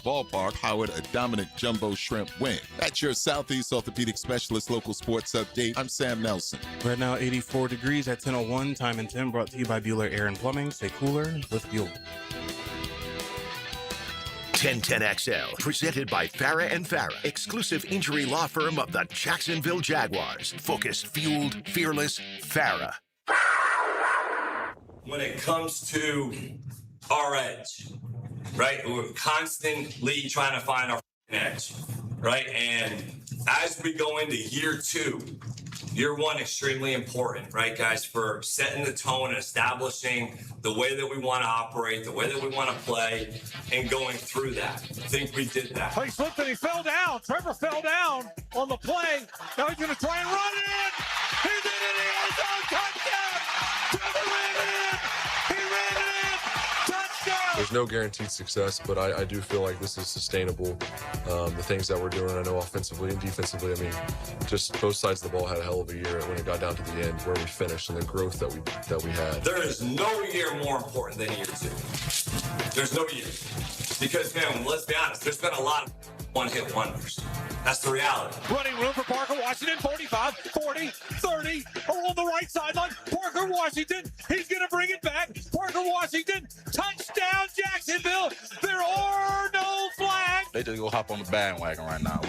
ballpark powered a dominant jumbo shrimp wing. That's your Southeast Orthopedic Specialist local sports update. I'm Sam Nelson. Right now, 84 degrees at 10:01. Time and 10 brought to you by Bueller Air and Plumbing. Stay cooler with Bueller. 1010XL, presented by Farah and Farah, exclusive injury law firm of the Jacksonville Jaguars. Focused, fueled, fearless, Farah. When it comes to our edge, right? We're constantly trying to find our edge, right? And as we go into year two, year one, extremely important, right, guys, for setting the tone and establishing the way that we want to operate, the way that we want to play, and going through that. I think we did that. He slipped and he fell down. Trevor fell down on the play. Now he's going to try and run it in. He's in it. He has no touchdown. Trevor ran it in. He ran it in. Touchdown. There's no guaranteed success, but I do feel like this is sustainable. The things that we're doing, I know offensively and defensively, I mean, just both sides of the ball had a hell of a year when it got down to the end where we finished and the growth that we had. There is no year more important than year two. There's no year. Because, man, let's be honest, there's been a lot of one-hit wonders. That's the reality. Running room for Parker Washington, 45, 40, 30, on the right sideline. Parker Washington, he's going to bring it back. Parker Washington, touchdown Jacksonville. There are no flags. They just go hop on the bandwagon right now.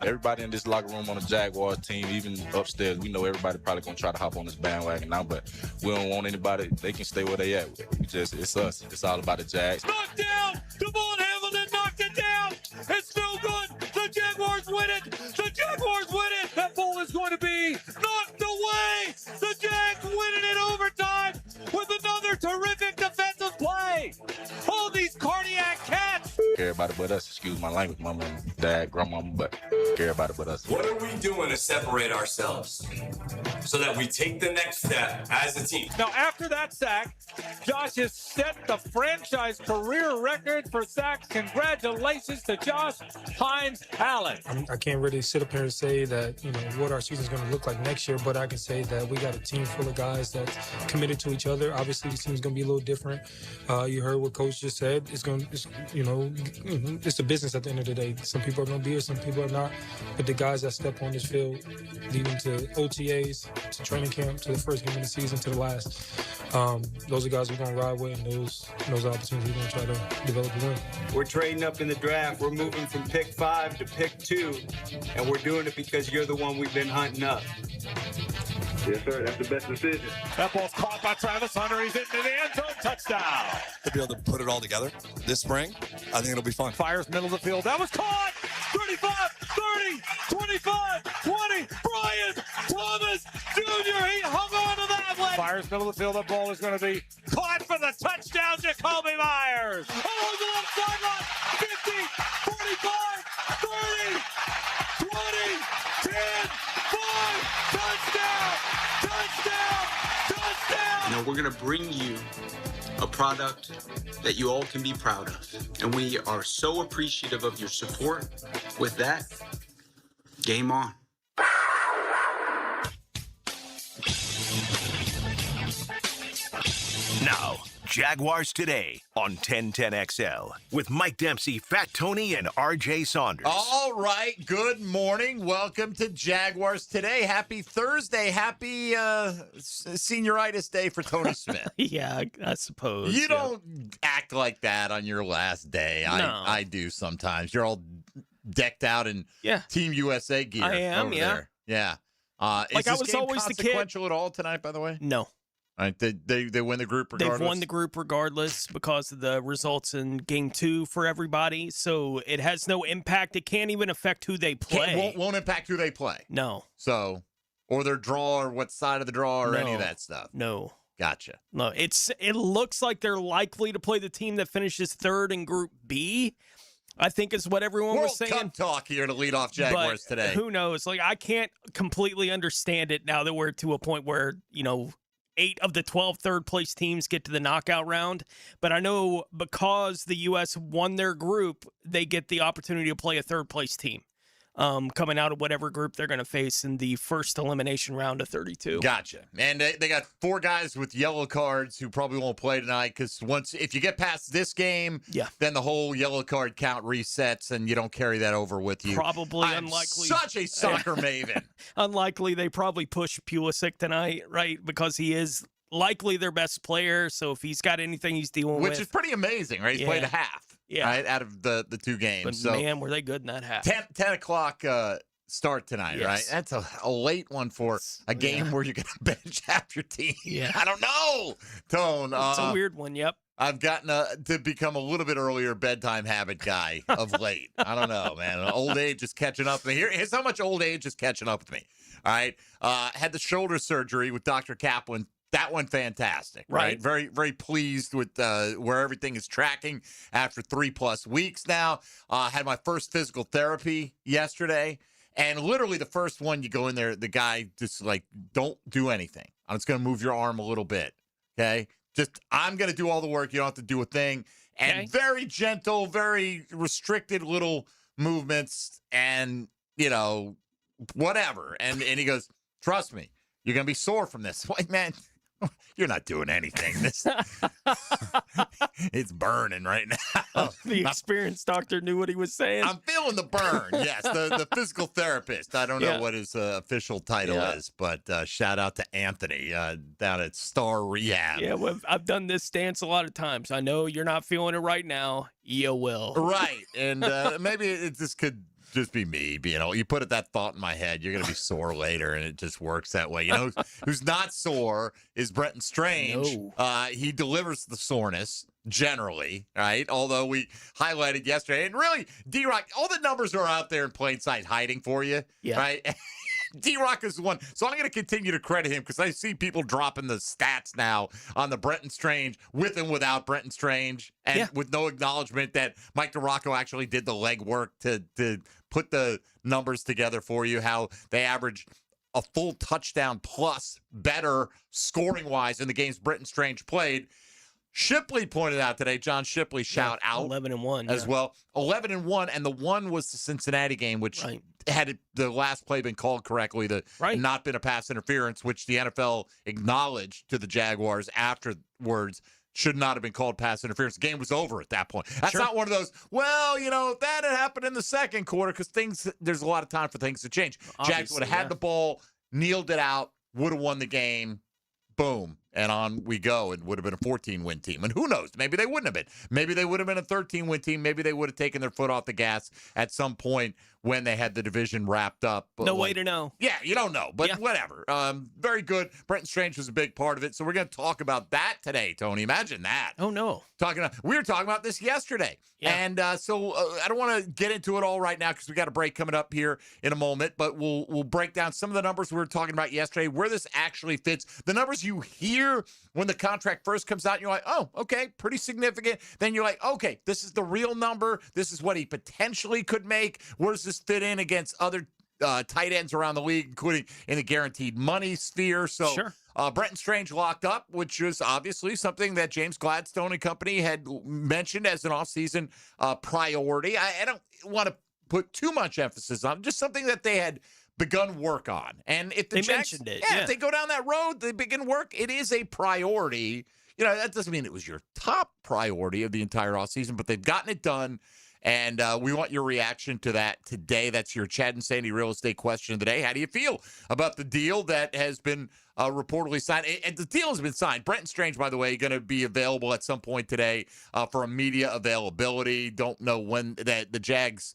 Everybody in this locker room on the Jaguars team, even upstairs, we know everybody probably going to try to hop on this bandwagon now, but we don't want anybody. They can stay where they at. It's us. It's all about the Jags. Knocked down. Devon Hamilton knocked it down. It's no good. The Jaguars win it. The Jaguars win it. That ball is going to be knocked away. The Jags win it in overtime with another terrific defensive play. All these cardiac cats. Everybody but us. Excuse my language, mama and dad, grandmama, but everybody but us. What are we doing to separate ourselves so that we take the next step as a team? Now, after that sack, Josh has set the franchise career record for sacks. Congratulations to Josh Hines Allen. I can't really sit up here and say that, what our season is going to look like next year, but I can say that we got a team full of guys that's committed to each other. Obviously, this team is going to be a little different. You heard what Coach just said. It's a business at the end of the day. Some people are going to be here, some people are not. But the guys that step on this field, leading to OTAs, to training camp, to the first game of the season, to the last, those are guys we're going to ride with, and those opportunities we're going to try to develop and win. We're trading up in the draft. We're moving from pick 5 to pick 2, and we're doing it because you're the one we've been hunting up. Yes, sir. That's the best decision. That ball's caught by Travis Hunter. He's into the end zone. Touchdown. To be able to put it all together this spring, I think it'll be fun. Fires middle of the field. That was caught. 35, 30, 25, 20. Brian Thomas Jr. He hung on to that one. Fires middle of the field. That ball is going to be caught for the touchdown. Jacoby Myers. Along the left sideline. 50, 45, 30, 20, 10, 5. Touchdown. Touchdown. Touchdown. We're going to bring you a product that you all can be proud of. And we are so appreciative of your support. With that, game on. Now, Jaguars Today on 1010XL with Mike Dempsey, Fat Tony, and RJ Saunders. All right. Good morning. Welcome to Jaguars Today. Happy Thursday. Happy senioritis day for Tony Smith. Yeah, I suppose. You don't act like that on your last day. No. I do sometimes. You're all decked out in Team USA gear. I am, over yeah. there. Yeah. Like, is I this was game always the kid. consequential at all tonight, by the way? No. All right, they win the group regardless? They've won the group regardless because of the results in Game 2 for everybody, so it has no impact. It can't even affect who they play. Won't impact who they play? No. So, or their draw, or what side of the draw, or any of that stuff? No. Gotcha. No, it looks like they're likely to play the team that finishes third in Group B, I think is what everyone was saying. World Cup talk here to lead off Jaguars but today. Who knows? Like, I can't completely understand it now that we're to a point where, 8 of the 12 third-place teams get to the knockout round. But I know because the U.S. won their group, they get the opportunity to play a third-place team. coming out of whatever group they're going to face in the first elimination round of 32. Gotcha. And they got 4 guys with yellow cards who probably won't play tonight because if you get past this game, then the whole yellow card count resets and you don't carry that over with you. Probably I'm unlikely. Such a soccer maven. Unlikely they probably push Pulisic tonight, right? Because he is likely their best player. So if he's got anything he's dealing with. Which is pretty amazing, right? He's played a half. Yeah. Right, out of the 2 games. But so man, were they good in that half. 10 o'clock start tonight, right? That's a late one for a game where you're going to bench half your team. Yeah. I don't know, Tone. It's a weird one, yep. I've gotten to become a little bit earlier bedtime habit guy of late. I don't know, man. Old age is catching up with me. Here's how much old age is catching up with me. All right. Had the shoulder surgery with Dr. Kaplan. That went fantastic, right? Very, very pleased with where everything is tracking after 3+ weeks now. Had my first physical therapy yesterday, and literally the first one, you go in there, the guy just like, don't do anything. I'm just going to move your arm a little bit, okay? I'm going to do all the work. You don't have to do a thing. And very gentle, very restricted little movements and, whatever. And he goes, trust me, you're going to be sore from this. Like, man, you're not doing anything. It's burning right now. The experienced doctor knew what he was saying. I'm feeling the burn. Yes, the physical therapist. I don't know what his official title is, but shout out to Anthony down at Star Rehab. Yeah, well, I've done this dance a lot of times. I know you're not feeling it right now. You will. Right, and maybe it just could just be me. You put that thought in my head, you're going to be sore later, and it just works that way. Who's not sore is Brenton Strange. No. He delivers the soreness generally, right? Although we highlighted yesterday, and really, D-Rock, all the numbers are out there in plain sight hiding for you, right? D-Rock is the one. So I'm going to continue to credit him because I see people dropping the stats now on the Brenton Strange with and without Brenton Strange and with no acknowledgement that Mike DiRocco actually did the legwork to put the numbers together for you, how they averaged a full touchdown plus better scoring-wise in the games Brenton Strange played. Shipley pointed out today, John Shipley, shout out 11-1 as well. 11-1, and the one was the Cincinnati game, which had the last play been called correctly, not been a pass interference, which the NFL acknowledged to the Jaguars afterwards should not have been called pass interference. The game was over at that point. That's not one of those, if that had happened in the second quarter, because there's a lot of time for things to change. Obviously, Jags would have had the ball, kneeled it out, would have won the game. Boom, and on we go. It would have been a 14-win team. And who knows? Maybe they wouldn't have been. Maybe they would have been a 13-win team. Maybe they would have taken their foot off the gas at some point when they had the division wrapped up. No way to know. Yeah, you don't know, but whatever. Very good. Brenton Strange was a big part of it, so we're going to talk about that today, Tony. Imagine that. Oh, no. We were talking about this yesterday. Yeah. And so I don't want to get into it all right now because we got a break coming up here in a moment, but we'll break down some of the numbers we were talking about yesterday, where this actually fits. The numbers you hear when the contract first comes out, you're like, oh, okay, pretty significant. Then you're like, okay, this is the real number. This is what he potentially could make. Where does this fit in against other tight ends around the league, including in the guaranteed money sphere? So Brenton Strange locked up, which was obviously something that James Gladstone and company had mentioned as an offseason priority. I don't want to put too much emphasis on it, just something that they had begun work on. And if the Jags, mentioned it, if they go down that road, they begin work, it is a priority. That doesn't mean it was your top priority of the entire offseason, but they've gotten it done. And we want your reaction to that today. That's your Chad and Sandy real estate question of the day. How do you feel about the deal that has been reportedly signed? And the deal has been signed. Brenton Strange, by the way, going to be available at some point today for a media availability. Don't know when that the Jags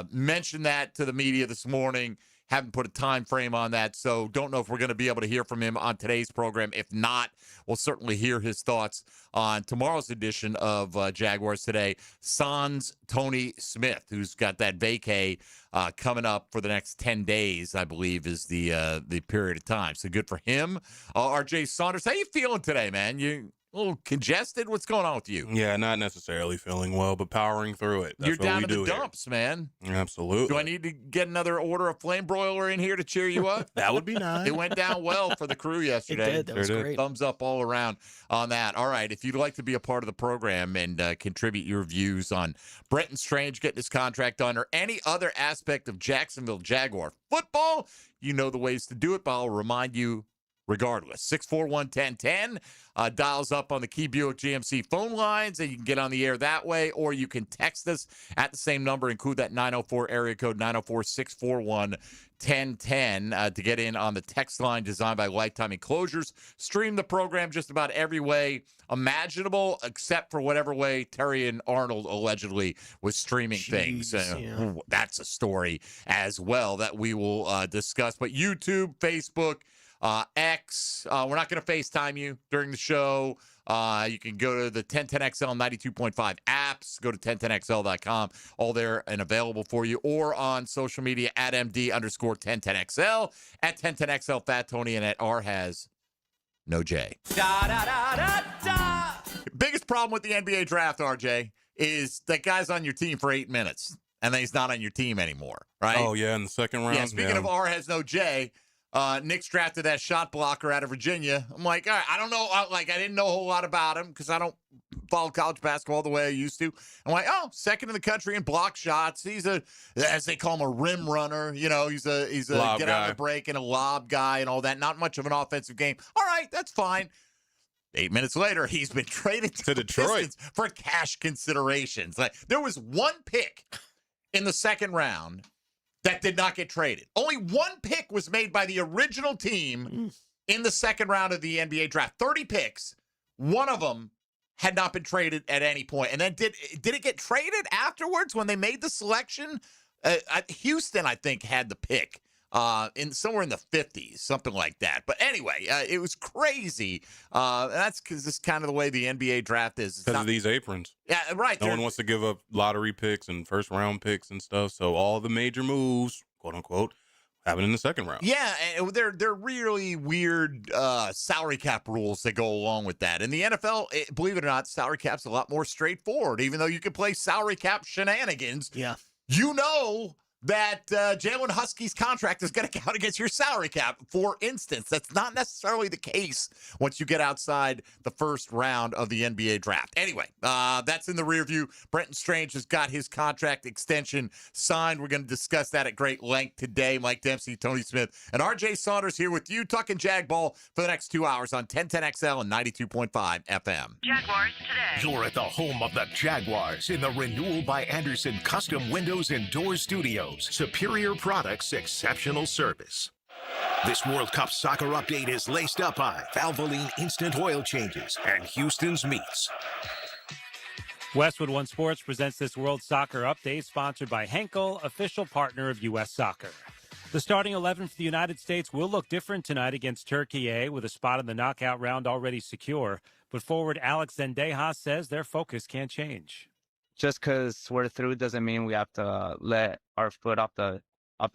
mentioned that to the media this morning. Haven't put a time frame on that, so don't know if we're going to be able to hear from him on today's program. If not, we'll certainly hear his thoughts on tomorrow's edition of Jaguars Today. Sans Tony Smith, who's got that vacay coming up for the next 10 days, I believe, is the period of time. So good for him. RJ Saunders, how you feeling today, man? You A little congested? What's going on with you? Yeah, not necessarily feeling well, but powering through it. That's You're what down we in the do here. dumps, man. Absolutely. Do I need to get another order of flame broiler in here to cheer you up? That would be nice. It went down well for the crew yesterday. It did. That was great. Thumbs up all around on that. All right. If you'd like to be a part of the program and contribute your views on Brenton Strange getting his contract done or any other aspect of Jacksonville Jaguar football, you know the ways to do it, but I'll remind you regardless. 641-1010 dials up on the Key Buick GMC phone lines, and you can get on the air that way, or you can text us at the same number, include that 904 area code 904-641-1010 to get in on the text line designed by Lifetime Enclosures. Stream the program just about every way imaginable, except for whatever way Terry and Arnold allegedly was streaming things. Ooh, that's a story as well that we will discuss. But YouTube, Facebook, X, we're not going to FaceTime you during the show. You can go to the 1010XL 92.5 apps, go to 1010XL.com, all there and available for you, or on social media at MD_1010XL, at 1010XL Fat Tony, and at R has no J. Biggest problem with the NBA draft, RJ, is that guy's on your team for 8 minutes, and then he's not on your team anymore, right? Oh, yeah, in the second round. Yeah, speaking of R has no J, Knicks drafted that shot blocker out of Virginia. I'm like, all right, I don't know. I didn't know a whole lot about him because I don't follow college basketball the way I used to. I'm like, oh, second in the country in block shots. He's as they call him, a rim runner. You know, he's a lob get guy. out of the break and a lob guy and all that. Not much of an offensive game. All right, that's fine. 8 minutes later, he's been traded to Detroit Pistons for cash considerations. Like, there was one pick in the second round that did not get traded. Only one pick was made by the original team in the second round of the NBA draft. 30 picks. One of them had not been traded at any point. And then did it get traded afterwards when they made the selection? Houston, I think, had the pick somewhere in the 50s, something like that. But anyway, it was crazy. That's because this is kind of the way the NBA draft is. Because of these aprons. Yeah, right. No one wants to give up lottery picks and first round picks and stuff. So all the major moves, quote unquote, happen in the second round. Yeah, and they're really weird salary cap rules that go along with that. In the NFL, believe it or not, salary cap's a lot more straightforward. Even though you can play salary cap shenanigans, yeah, you know that Jalen Husky's contract is going to count against your salary cap, for instance. That's not necessarily the case once you get outside the first round of the NBA draft. Anyway, that's in the rear view. Brenton Strange has got his contract extension signed. We're going to discuss that at great length today. Mike Dempsey, Tony Smith, and RJ Saunders here with you, talking Jag Ball for the next 2 hours on 1010XL and 92.5 FM. Jaguars Today. You're at the home of the Jaguars in the Renewal by Anderson Custom Windows and Doors Studios. Superior products, exceptional service. This World Cup soccer update is laced up by Valvoline Instant Oil Changes and Houston's Meats. Westwood One Sports presents this World Soccer Update, sponsored by Henkel, official partner of U.S. Soccer. The starting 11 for the United States will look different tonight against Turkey A, with a spot in the knockout round already secure. But forward Alex Zendejas says their focus can't change. Just because we're through doesn't mean we have to let our foot off the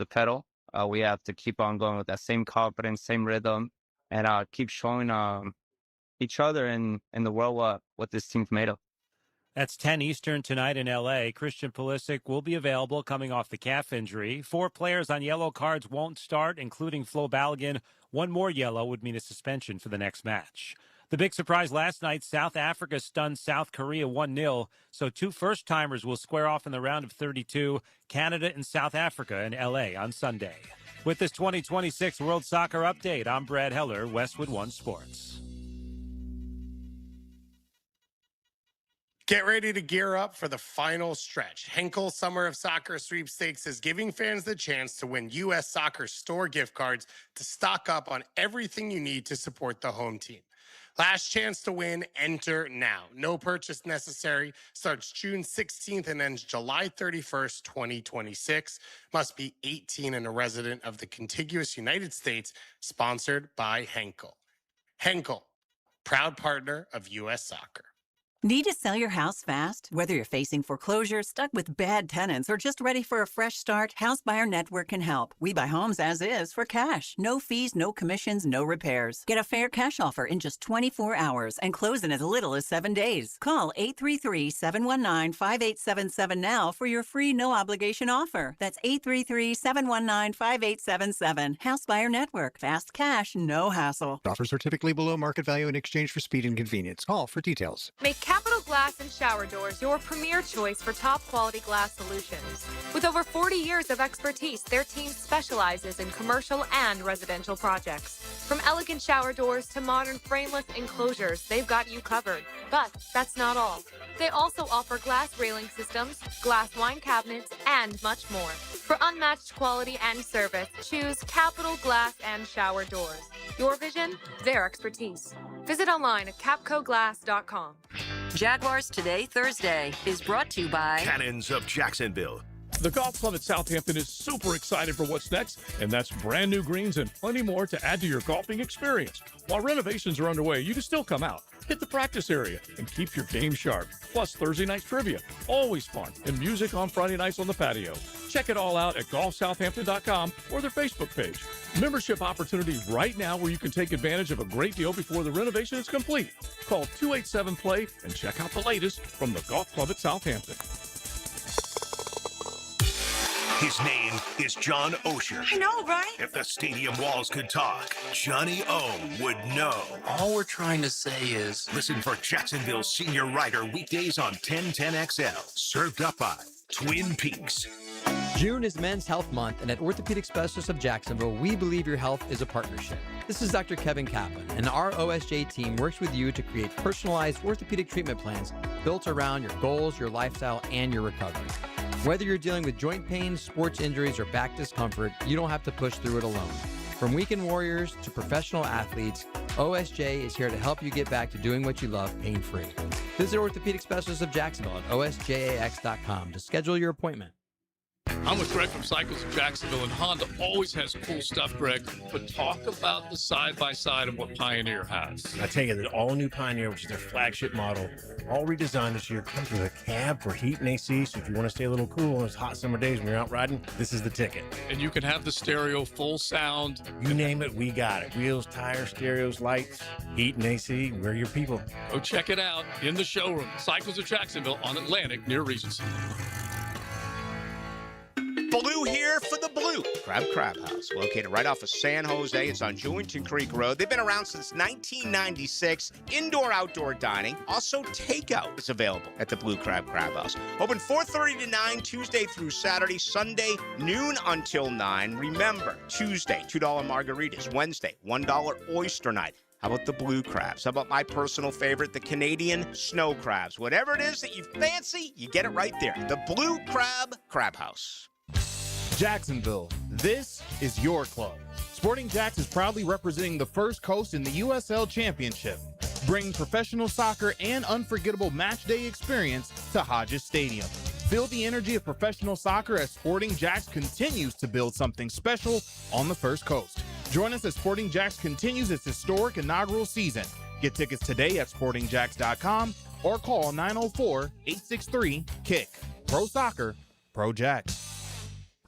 pedal. We have to keep on going with that same confidence, same rhythm, and keep showing each other and the world what this team's made of. That's 10 Eastern tonight in L.A. Christian Pulisic will be available coming off the calf injury. 4 players on yellow cards won't start, including Flo Balogun. One more yellow would mean a suspension for the next match. The big surprise last night, South Africa stunned South Korea 1-0, so 2 first-timers will square off in the round of 32, Canada and South Africa in L.A. on Sunday. With this 2026 World Soccer Update, I'm Brad Heller, Westwood One Sports. Get ready to gear up for the final stretch. Henkel Summer of Soccer Sweepstakes is giving fans the chance to win U.S. Soccer store gift cards to stock up on everything you need to support the home team. Last chance to win, enter now. No purchase necessary. Starts June 16th and ends July 31st, 2026. Must be 18 and a resident of the contiguous United States. Sponsored by Henkel. Henkel, proud partner of U.S. Soccer. Need to sell your house fast? Whether you're facing foreclosure, stuck with bad tenants, or just ready for a fresh start, House Buyer Network can help. We buy homes as is for cash. No fees, no commissions, no repairs. Get a fair cash offer in just 24 hours and close in as little as 7 days. Call 833-719-5877 now for your free no-obligation offer. That's 833-719-5877. House Buyer Network. Fast cash, no hassle. Offers are typically below market value in exchange for speed and convenience. Call for details. Make Capital Glass and Shower Doors your premier choice for top-quality glass solutions. With over 40 years of expertise, their team specializes in commercial and residential projects. From elegant shower doors to modern frameless enclosures, they've got you covered. But that's not all. They also offer glass railing systems, glass wine cabinets, and much more. For unmatched quality and service, choose Capital Glass and Shower Doors. Your vision, their expertise. Visit online at capcoglass.com. Jaguars Today, Thursday, is brought to you by Cannons of Jacksonville. The Golf Club at Southampton is super excited for what's next, and that's brand new greens and plenty more to add to your golfing experience. While renovations are underway, you can still come out, hit the practice area, and keep your game sharp. Plus, Thursday night trivia, always fun, and music on Friday nights on the patio. Check it all out at golfsouthampton.com or their Facebook page. Membership opportunities right now where you can take advantage of a great deal before the renovation is complete. Call 287-PLAY and check out the latest from the Golf Club at Southampton. His name is John Osher. I know, right? If the stadium walls could talk, Johnny O would know. All we're trying to say is... Listen for Jacksonville's senior writer weekdays on 1010XL. Served up by Twin Peaks. June is Men's Health Month, and at Orthopedic Specialists of Jacksonville, we believe your health is a partnership. This is Dr. Kevin Kaplan, and our OSJ team works with you to create personalized orthopedic treatment plans built around your goals, your lifestyle, and your recovery. Whether you're dealing with joint pain, sports injuries, or back discomfort, you don't have to push through it alone. From weekend warriors to professional athletes, OSJ is here to help you get back to doing what you love pain-free. Visit Orthopedic Specialists of Jacksonville at osjax.com to schedule your appointment. I'm with Greg from Cycles of Jacksonville, and Honda always has cool stuff, Greg. But talk about the side-by-side of what Pioneer has. I tell you, the all-new Pioneer, which is their flagship model, all redesigned this year, comes with a cab for heat and AC, so if you want to stay a little cool on those hot summer days when you're out riding, this is the ticket. And you can have the stereo, full sound. You name it, we got it. Wheels, tires, stereos, lights, heat and AC, we're your people. Go check it out in the showroom. Cycles of Jacksonville on Atlantic near Regency. Blue here for the Blue Crab House, located right off of San Jose. It's on Jewington Creek Road. They've been around since 1996. Indoor-outdoor dining. Also, takeout is available at the Blue Crab House. Open 4:30 to 9, Tuesday through Saturday. Sunday, noon until 9. Remember, Tuesday, $2 margaritas. Wednesday, $1 oyster night. How about the blue crabs? How about my personal favorite, the Canadian snow crabs? Whatever it is that you fancy, you get it right there. The Blue Crab House. Jacksonville, this is your club. Sporting Jacks is proudly representing the First Coast in the USL Championship, bringing professional soccer and unforgettable match day experience to Hodges Stadium. Feel the energy of professional soccer as Sporting Jacks continues to build something special on the First Coast. Join us as Sporting Jacks continues its historic inaugural season. Get tickets today at sportingjacks.com or call 904-863-KICK. Pro Soccer, Pro Jacks.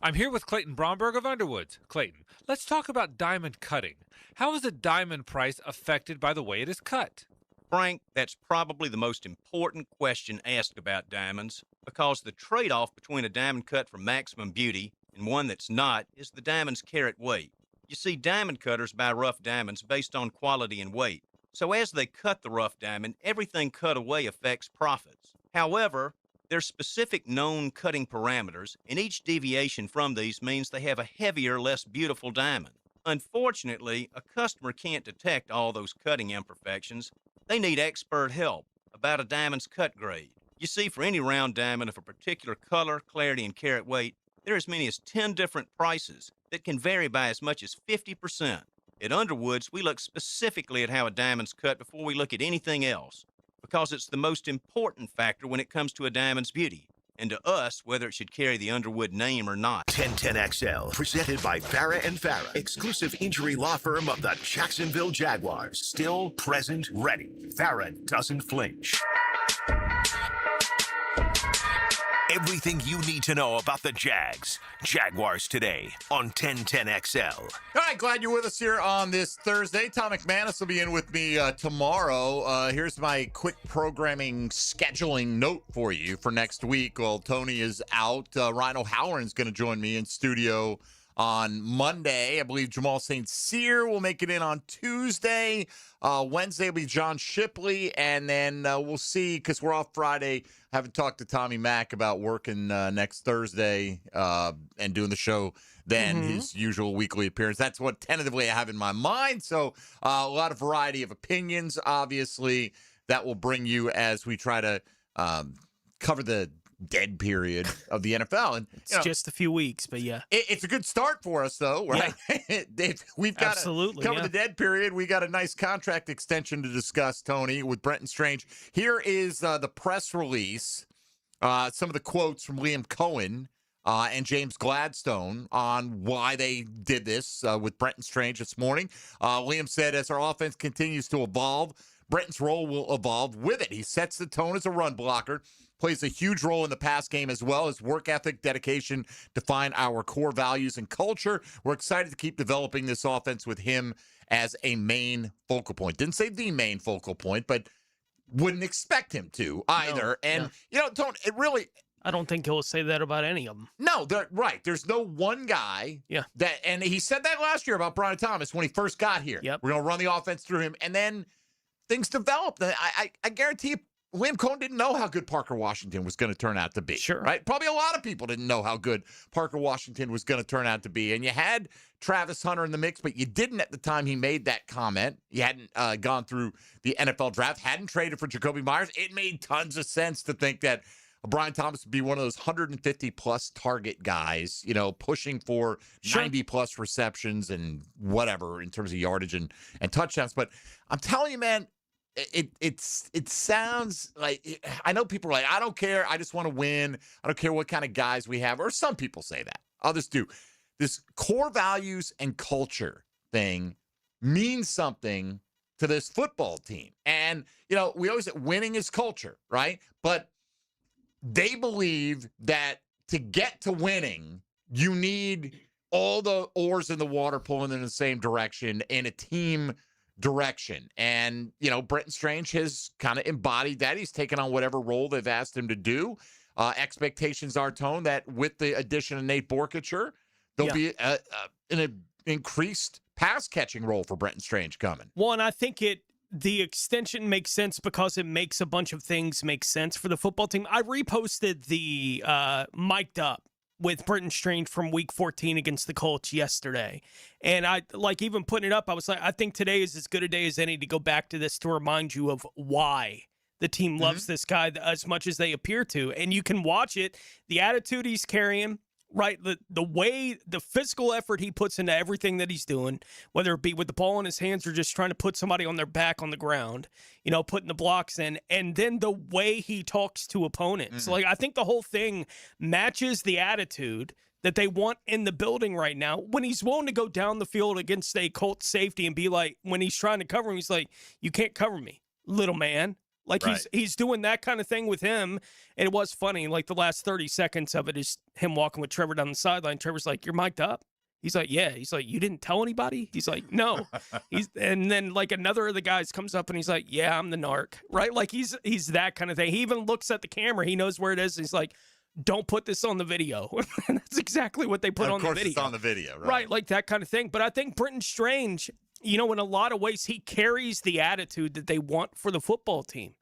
I'm here with Clayton Bromberg of Underwoods. Clayton, let's talk about diamond cutting. How is a diamond price affected by the way it is cut? Frank, that's probably the most important question asked about diamonds, because the trade-off between a diamond cut for maximum beauty and one that's not is the diamond's carat weight. You see, diamond cutters buy rough diamonds based on quality and weight. So as they cut the rough diamond, everything cut away affects profits. However, there's specific known cutting parameters, and each deviation from these means they have a heavier, less beautiful diamond. Unfortunately, a customer can't detect all those cutting imperfections. They need expert help about a diamond's cut grade. You see, for any round diamond of a particular color, clarity, and carat weight, there are as many as 10 different prices that can vary by as much as 50%. At Underwoods, we look specifically at how a diamond's cut before we look at anything else, because it's the most important factor when it comes to a diamond's beauty, and to us, whether it should carry the Underwood name or not. 1010XL, presented by Farah & Farah, exclusive injury law firm of the Jacksonville Jaguars. Still, present, ready. Farah doesn't flinch. Everything you need to know about the Jags. Jaguars Today on 1010XL. All right, glad you're with us here on this Thursday. Tom McManus will be in with me tomorrow. Here's my quick programming scheduling note for you for next week. Well, Tony is out. Ryan O'Halloran's going to join me in studio on Monday. I believe Jamal St. Cyr will make it in on Tuesday. Wednesday will be John Shipley, and then we'll see, because we're off Friday. I haven't talked to Tommy Mack about working next Thursday and doing the show then, his usual weekly appearance. That's what tentatively I have in my mind. So a lot of variety of opinions, obviously, that will bring you as we try to cover the dead period of the NFL. And it's just a few weeks, but yeah. It's a good start for us, though, right? Yeah. We've got to cover the dead period. We got a nice contract extension to discuss, Tony, with Brenton Strange. Here is the press release, some of the quotes from Liam Cohen and James Gladstone on why they did this with Brenton Strange this morning. Liam said, as our offense continues to evolve, Brenton's role will evolve with it. He sets the tone as a run blocker, plays a huge role in the pass game as well. His work ethic, dedication define our core values and culture. We're excited to keep developing this offense with him as a main focal point. Didn't say the main focal point, but wouldn't expect him to either. Don't it really... I don't think he'll say that about any of them. No, right. There's no one guy that, and he said that last year about Brian Thomas when he first got here. Yep. We're going to run the offense through him, and then things developed. I guarantee you, Liam Cohen didn't know how good Parker Washington was going to turn out to be. Sure. Right? Probably a lot of people didn't know how good Parker Washington was going to turn out to be. And you had Travis Hunter in the mix, but you didn't at the time he made that comment. You hadn't gone through the NFL draft, hadn't traded for Jacoby Myers. It made tons of sense to think that Brian Thomas would be one of those 150-plus target guys, pushing for 90-plus receptions and whatever in terms of yardage and touchdowns. But I'm telling you, man, it sounds like, I know people are like, I don't care. I just want to win. I don't care what kind of guys we have. Or some people say that. Others do. This core values and culture thing means something to this football team. And, we always say winning is culture, right? But they believe that to get to winning, you need all the oars in the water pulling in the same direction in a team direction. And, Brenton Strange has kind of embodied that. He's taken on whatever role they've asked him to do. Expectations are toned that with the addition of Nate Borkacher, there'll be an increased pass-catching role for Brenton Strange coming. Well, and I think the extension makes sense because it makes a bunch of things make sense for the football team. I reposted the mic'd up with Brenton Strange from week 14 against the Colts yesterday. And I even putting it up, I was like, I think today is as good a day as any to go back to this to remind you of why the team loves this guy as much as they appear to. And you can watch it, the attitude he's carrying, right? The way, the physical effort he puts into everything that he's doing, whether it be with the ball in his hands or just trying to put somebody on their back on the ground, putting the blocks in, and then the way he talks to opponents. I think the whole thing matches the attitude that they want in the building right now. When he's willing to go down the field against a Colts safety and be like, when he's trying to cover him, he's like, you can't cover me, little man. He's doing that kind of thing with him. And it was funny. The last 30 seconds of it is him walking with Trevor down the sideline. Trevor's like, you're mic'd up? He's like, yeah. He's like, you didn't tell anybody? He's like, no. And then another of the guys comes up and he's like, yeah, I'm the narc. Right? He's that kind of thing. He even looks at the camera. He knows where it is. He's like, don't put this on the video. And that's exactly what they put on the video. Of course it's on the video, right? Right, that kind of thing. But I think Brenton Strange, in a lot of ways, he carries the attitude that they want for the football team.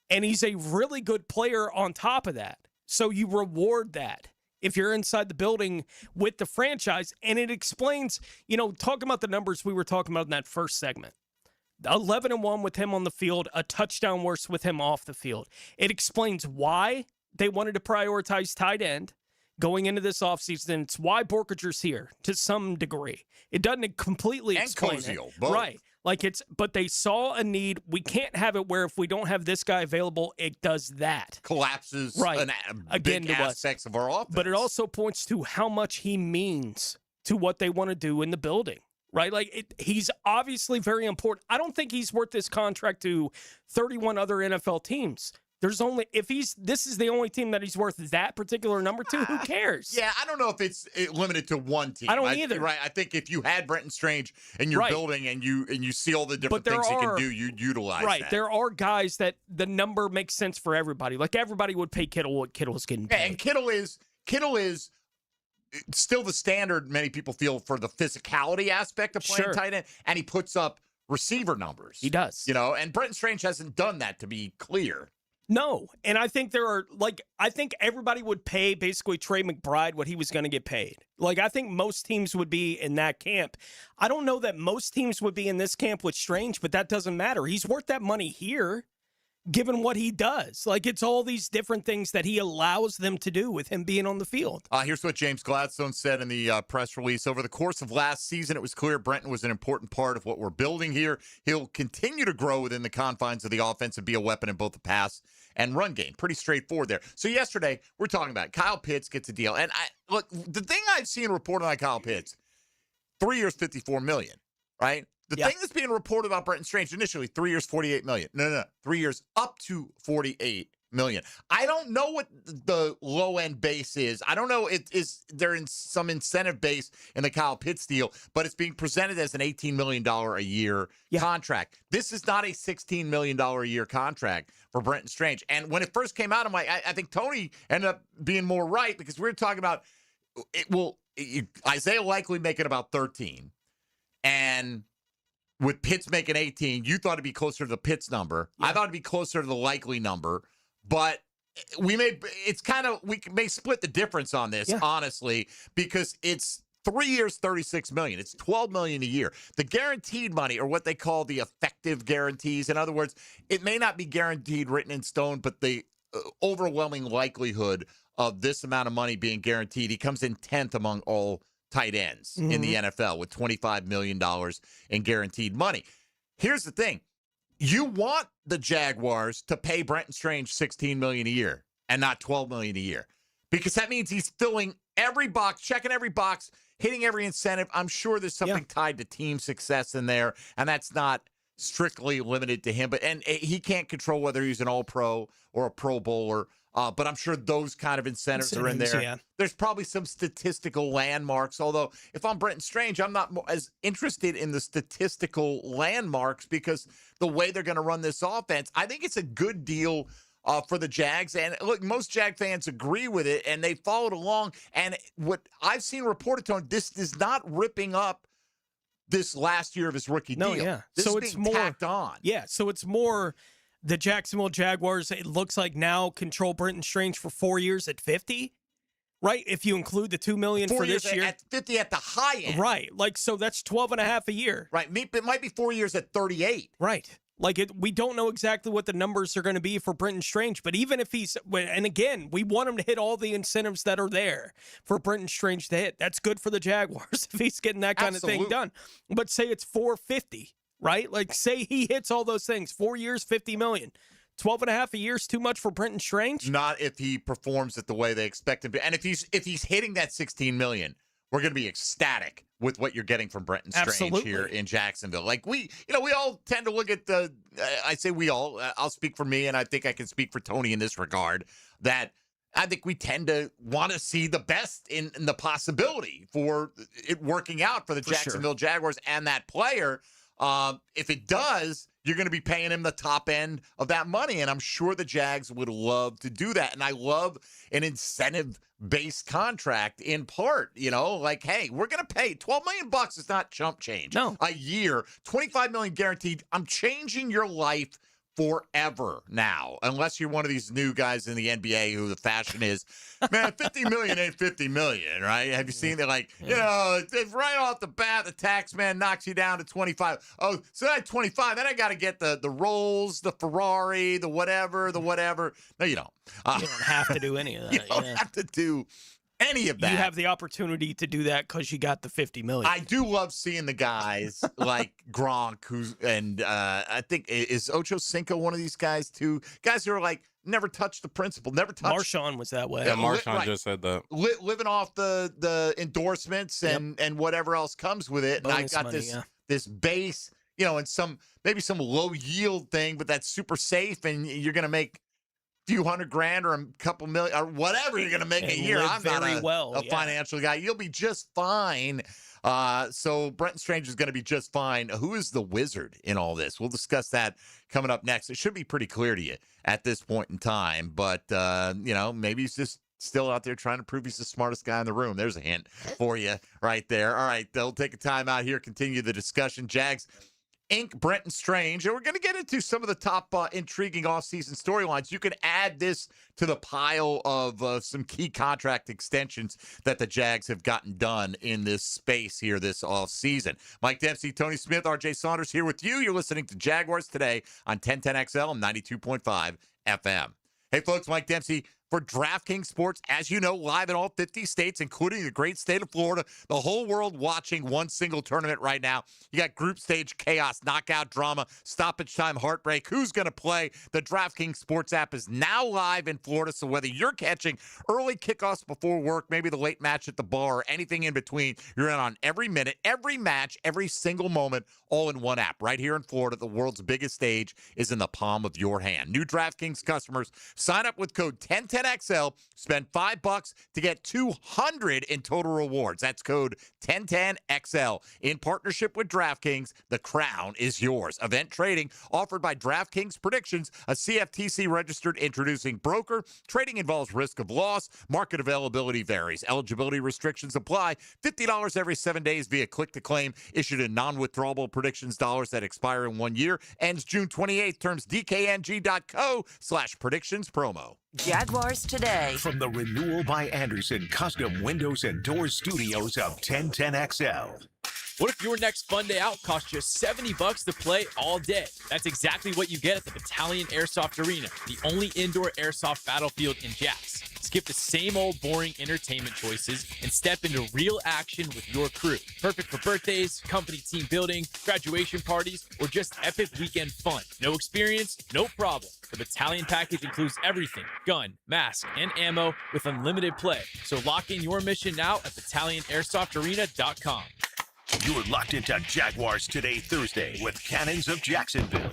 And he's a really good player on top of that. So you reward that if you're inside the building with the franchise. And it explains, talking about the numbers we were talking about in that first segment. 11-1 with him on the field, a touchdown worse with him off the field. It explains why they wanted to prioritize tight end going into this offseason. It's why Borkacher's here to some degree. It doesn't completely explain it. Both. Right. But they saw a need. We can't have it where if we don't have this guy available, it does that. Collapses big aspects of our offense. But it also points to how much he means to what they want to do in the building. Right? He's obviously very important. I don't think he's worth this contract to 31 other NFL teams. There's only this is the only team that he's worth that particular number to. Who cares? Yeah, I don't know if it's limited to one team. I don't either. Right. I think if you had Brenton Strange in your building and you see all the different things he can do, you'd utilize that. There are guys that the number makes sense for everybody. Like everybody would pay Kittle what Kittle's getting paid. And Kittle is still the standard many people feel for the physicality aspect of playing tight end, and he puts up receiver numbers. He does. And Brenton Strange hasn't done that, to be clear. No, and I think I think everybody would pay basically Trey McBride what he was going to get paid. Like, I think most teams would be in that camp. I don't know that most teams would be in this camp with Strange, but that doesn't matter. He's worth that money here, given what he does. Like, it's all these different things that he allows them to do with him being on the field. Here's what James Gladstone said in the press release. Over the course of last season, it was clear Brenton was an important part of what we're building here. He'll continue to grow within the confines of the offense and be a weapon in both the pass and run game. Pretty straightforward there. So yesterday, we're talking about Kyle Pitts gets a deal. And look, the thing I've seen reported on Kyle Pitts, 3 years, $54 million, right? The thing that's being reported about Brenton Strange initially, 3 years, $48 million. No. 3 years up to $48 million. I don't know what the low end base is. I don't know there in some incentive base in the Kyle Pitts deal, but it's being presented as an $18 million a year contract. This is not a $16 million a year contract for Brenton Strange. And when it first came out, I'm like, I think Tony ended up being more right, because we were talking about Isaiah likely making about 13, and with Pitts making 18, you thought it'd be closer to the Pitts number. Yeah. I thought it'd be closer to the likely number, but we may split the difference on this, honestly, because it's 3 years, $36 million. It's $12 million a year. The guaranteed money, or what they call the effective guarantees, in other words, it may not be guaranteed written in stone, but the overwhelming likelihood of this amount of money being guaranteed, he comes in 10th among all tight ends in the NFL with $25 million in guaranteed money. Here's the thing. You want the Jaguars to pay Brenton Strange $16 million a year and not $12 million a year, because that means he's filling every box, checking every box, hitting every incentive. I'm sure there's something tied to team success in there, and that's not strictly limited to him. And he can't control whether he's an All-Pro or a Pro Bowler. But I'm sure those kind of incentives are in there. Yeah. There's probably some statistical landmarks, although if I'm Brenton Strange, I'm not as interested in the statistical landmarks, because the way they're going to run this offense, I think it's a good deal for the Jags. And look, most Jag fans agree with it, and they followed along. And what I've seen reported, Tony, this is not ripping up this last year of his rookie deal. Yeah. This so is it's being more tacked on. Yeah, so it's more the Jacksonville Jaguars, it looks like, now control Brenton Strange for 4 years at 50, right? If you include the $2 million for this year. At 50 at the high end. Right. Like, so that's 12 and a half a year. Right. It might be 4 years at 38. Right. Like, we don't know exactly what the numbers are going to be for Brenton Strange, but even if he's, and again, we want him to hit all the incentives that are there for Brenton Strange to hit. That's good for the Jaguars if he's getting that kind of thing done. But say it's 450. Right? Like, say he hits all those things. 4 years, $50 million. 12 and a half a year is too much for Brenton Strange? Not if he performs it the way they expect him to. And if he's hitting that $16 million, we're going to be ecstatic with what you're getting from Brenton Strange here in Jacksonville. Like, we all tend to look at I say we all, I'll speak for me, and I think I can speak for Tony in this regard, that I think we tend to want to see the best in the possibility for it working out for the Jacksonville Jaguars and that player. If it does, you're going to be paying him the top end of that money. And I'm sure the Jags would love to do that. And I love an incentive-based contract in part, like, hey, we're going to pay $12 million is not chump change. No. A year, $25 million guaranteed. I'm changing your life forever now, unless you're one of these new guys in the NBA who the fashion is, man, $50 million ain't $50 million, right? Have you seen that? Like, right off the bat, the tax man knocks you down to 25. Oh, so at 25, then I got to get the Rolls, the Ferrari, the whatever. No, you don't. You don't have to do any of that. You don't have to do any of that. You have the opportunity to do that because you got the $50 million. I do love seeing the guys like Gronk, I think, is Ocho Cinco one of these guys too? Guys who are like, never touched the principal, never touched. Marshawn was that way. Yeah, Marshawn just said that. Living off the endorsements and whatever else comes with it. Bonus and I got money, this base, and maybe some low yield thing, but that's super safe, and you're going to make few $100,000 or a couple million or whatever you're going to make a year. I'm not a financial guy. You'll be just fine. So Brenton Strange is going to be just fine. Who is the wizard in all this? We'll discuss that coming up next. It should be pretty clear to you at this point in time, but maybe he's just still out there trying to prove he's the smartest guy in the room. There's a hint for you right there. All right, they'll take a time out here, continue the discussion. Jags Inc. Brenton Strange, and we're going to get into some of the top intriguing offseason storylines. You can add this to the pile of some key contract extensions that the Jags have gotten done in this space here this offseason. Mike Dempsey, Tony Smith, RJ Saunders here with you. You're listening to Jaguars Today on 1010XL and 92.5 FM. Hey, folks, Mike Dempsey for DraftKings Sports, as you know, live in all 50 states, including the great state of Florida. The whole world watching one single tournament right now. You got group stage chaos, knockout drama, stoppage time, heartbreak. Who's going to play? The DraftKings Sports app is now live in Florida, so whether you're catching early kickoffs before work, maybe the late match at the bar, or anything in between, you're in on every minute, every match, every single moment, all in one app. Right here in Florida, the world's biggest stage is in the palm of your hand. New DraftKings customers, sign up with code 1010XL, spend $5 to get $200 in total rewards. That's code 1010XL. In partnership with DraftKings, the crown is yours. Event trading offered by DraftKings Predictions, a CFTC registered introducing broker. Trading involves risk of loss. Market availability varies. Eligibility restrictions apply. $50 every 7 days via click to claim. Issued in non-withdrawable predictions dollars that expire in 1 year. Ends June 28th. Terms DKNG.co/predictions promo. Jaguars Today. From the Renewal by Andersen Custom Windows and Doors Studios of 1010XL. What if your next fun day out costs just $70 to play all day? That's exactly what you get at the Battalion Airsoft Arena, the only indoor airsoft battlefield in Jax. Skip the same old boring entertainment choices and step into real action with your crew. Perfect for birthdays, company team building, graduation parties, or just epic weekend fun. No experience? No problem. The Battalion package includes everything: gun, mask, and ammo with unlimited play. So lock in your mission now at BattalionAirsoftArena.com. You're locked into Jaguars Today Thursday with Cannons of Jacksonville.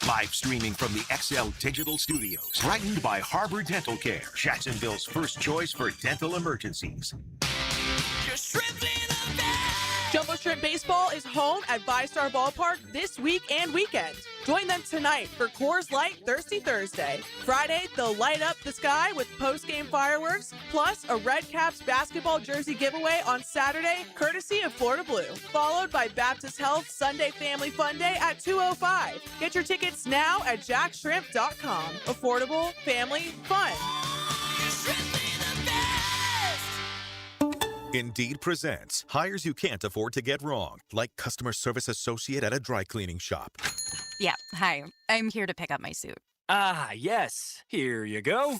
Live streaming from the XL Digital Studios. Brightened by Harbor Dental Care, Jacksonville's first choice for dental emergencies. Jumbo Shrimp Baseball is home at VyStar Ballpark this week and weekend. Join them tonight for Coors Light Thirsty Thursday. Friday, they'll light up the sky with post-game fireworks, plus a Red Caps basketball jersey giveaway on Saturday, courtesy of Florida Blue. Followed by Baptist Health Sunday Family Fun Day at 2:05. Get your tickets now at jackshrimp.com. Affordable, family, fun. Indeed presents hires you can't afford to get wrong, like customer service associate at a dry cleaning shop. Yeah, hi. I'm here to pick up my suit. Ah, yes. Here you go.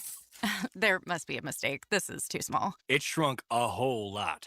There must be a mistake. This is too small. It shrunk a whole lot.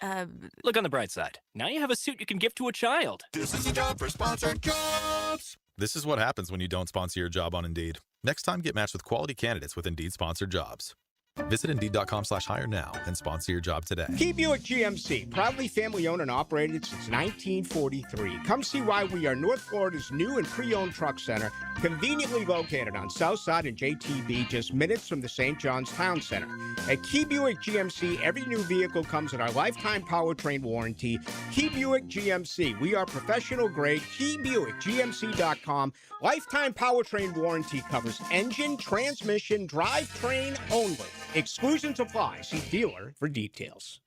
Look on the bright side. Now you have a suit you can give to a child. This is a job for sponsored jobs. This is what happens when you don't sponsor your job on Indeed. Next time, get matched with quality candidates with Indeed sponsored jobs. Visit Indeed.com/hire now and sponsor your job today. Key Buick GMC, proudly family-owned and operated since 1943. Come see why we are North Florida's new and pre-owned truck center, conveniently located on Southside and JTB, just minutes from the St. John's Town Center. At Key Buick GMC, every new vehicle comes with our lifetime powertrain warranty. Key Buick GMC, we are professional grade. KeyBuickGMC.com. Lifetime powertrain warranty covers engine, transmission, drivetrain only. Exclusions apply. See dealer for details.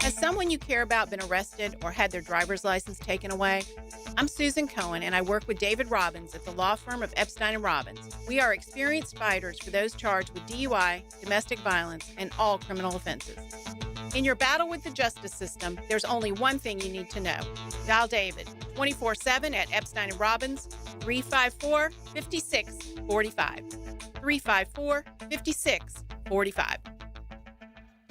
Has someone you care about been arrested or had their driver's license taken away? I'm Susan Cohen, and I work with David Robbins at the law firm of Epstein & Robbins. We are experienced fighters for those charged with DUI, domestic violence, and all criminal offenses. In your battle with the justice system, there's only one thing you need to know. Dial David 24/7 at Epstein & Robbins, 354-5645. 354-5645.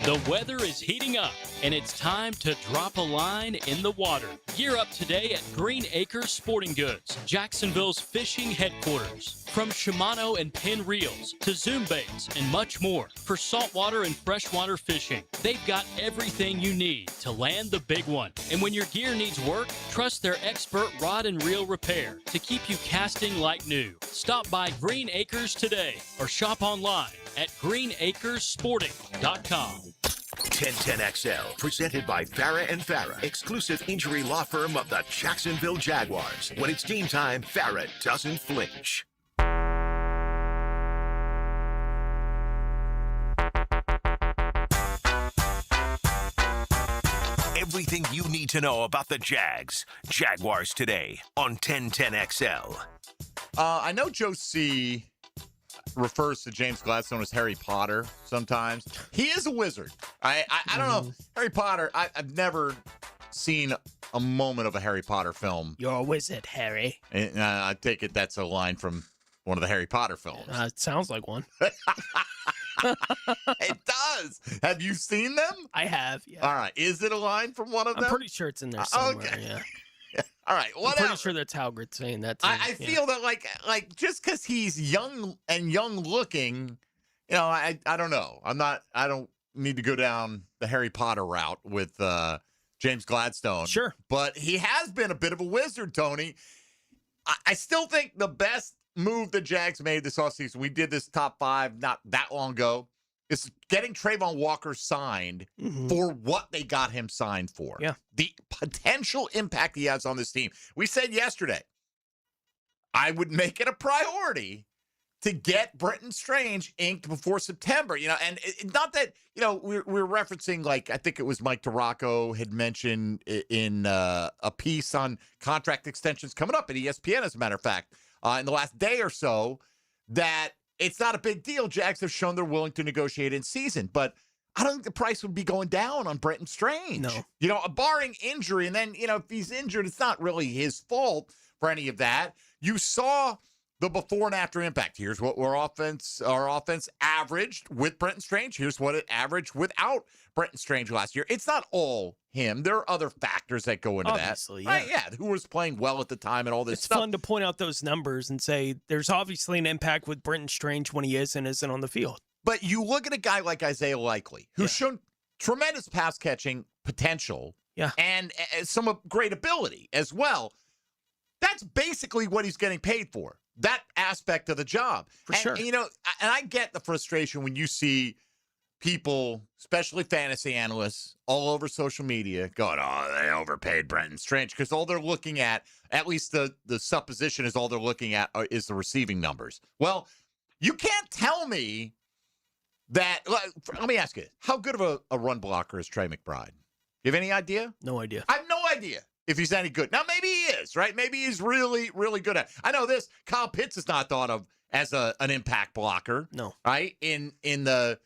The weather is heating up, and it's time to drop a line in the water. Gear up today at Green Acres Sporting Goods, Jacksonville's fishing headquarters. From Shimano and Penn Reels to Zoom baits and much more for saltwater and freshwater fishing. They've got everything you need to land the big one. And when your gear needs work, trust their expert rod and reel repair to keep you casting like new. Stop by Green Acres today or shop online at greenacresporting.com. 1010XL, presented by Farah and Farah, exclusive injury law firm of the Jacksonville Jaguars. When it's game time, Farah doesn't flinch. Everything you need to know about the Jags. Jaguars Today on 1010XL. I know Joe C. refers to James Gladstone as Harry Potter sometimes. He is a wizard. I don't know. Harry Potter, I've never seen a moment of a Harry Potter film. You're a wizard, Harry. And, I take it that's a line from one of the Harry Potter films. It sounds like one. It does. Have you seen them? I have, yeah. All right. Is it a line from one of them? I'm pretty sure it's in there somewhere, Okay. yeah. All right, whatever. I'm pretty sure that's Halgert saying that. I feel that like just because he's young and young looking, I don't know. I don't need to go down the Harry Potter route with James Gladstone. Sure. But he has been a bit of a wizard, Tony. I still think the best move the Jags made this offseason, we did this top 5 not that long ago, is getting Trayvon Walker signed for what they got him signed for. Yeah. The potential impact he has on this team. We said yesterday, I would make it a priority to get Brenton Strange inked before September, and not that, we're referencing, like, I think it was Mike Tarocco had mentioned in a piece on contract extensions coming up at ESPN, as a matter of fact, in the last day or so, that it's not a big deal. Jags have shown they're willing to negotiate in season, but I don't think the price would be going down on Brenton Strange. No. Barring injury, and then, if he's injured, it's not really his fault for any of that. You saw the before and after impact. Here's what our offense averaged with Brenton Strange. Here's what it averaged without Brenton Strange last year. It's not all him. There are other factors that go into Obviously, that. yeah. Right? Yeah, who was playing well at the time and all this It's stuff. fun to point out those numbers and say there's obviously an impact with Brenton Strange when he is and isn't on the field. But you look at a guy like Isaiah Likely, who's shown tremendous pass catching potential and some great ability as well. That's basically what he's getting paid for, that aspect of the job. For sure. And I get the frustration when you see people, especially fantasy analysts, all over social media going, oh, they overpaid Brenton Strange, because all they're looking at least the supposition is all they're looking at is the receiving numbers. Well, you can't tell me that. Let me ask you, how good of a run blocker is Trey McBride? You have any idea? No idea. I have no idea if he's any good. Now, maybe he is, right? Maybe he's really, really good at it. I know this. Kyle Pitts is not thought of as an impact blocker. No. Right? In the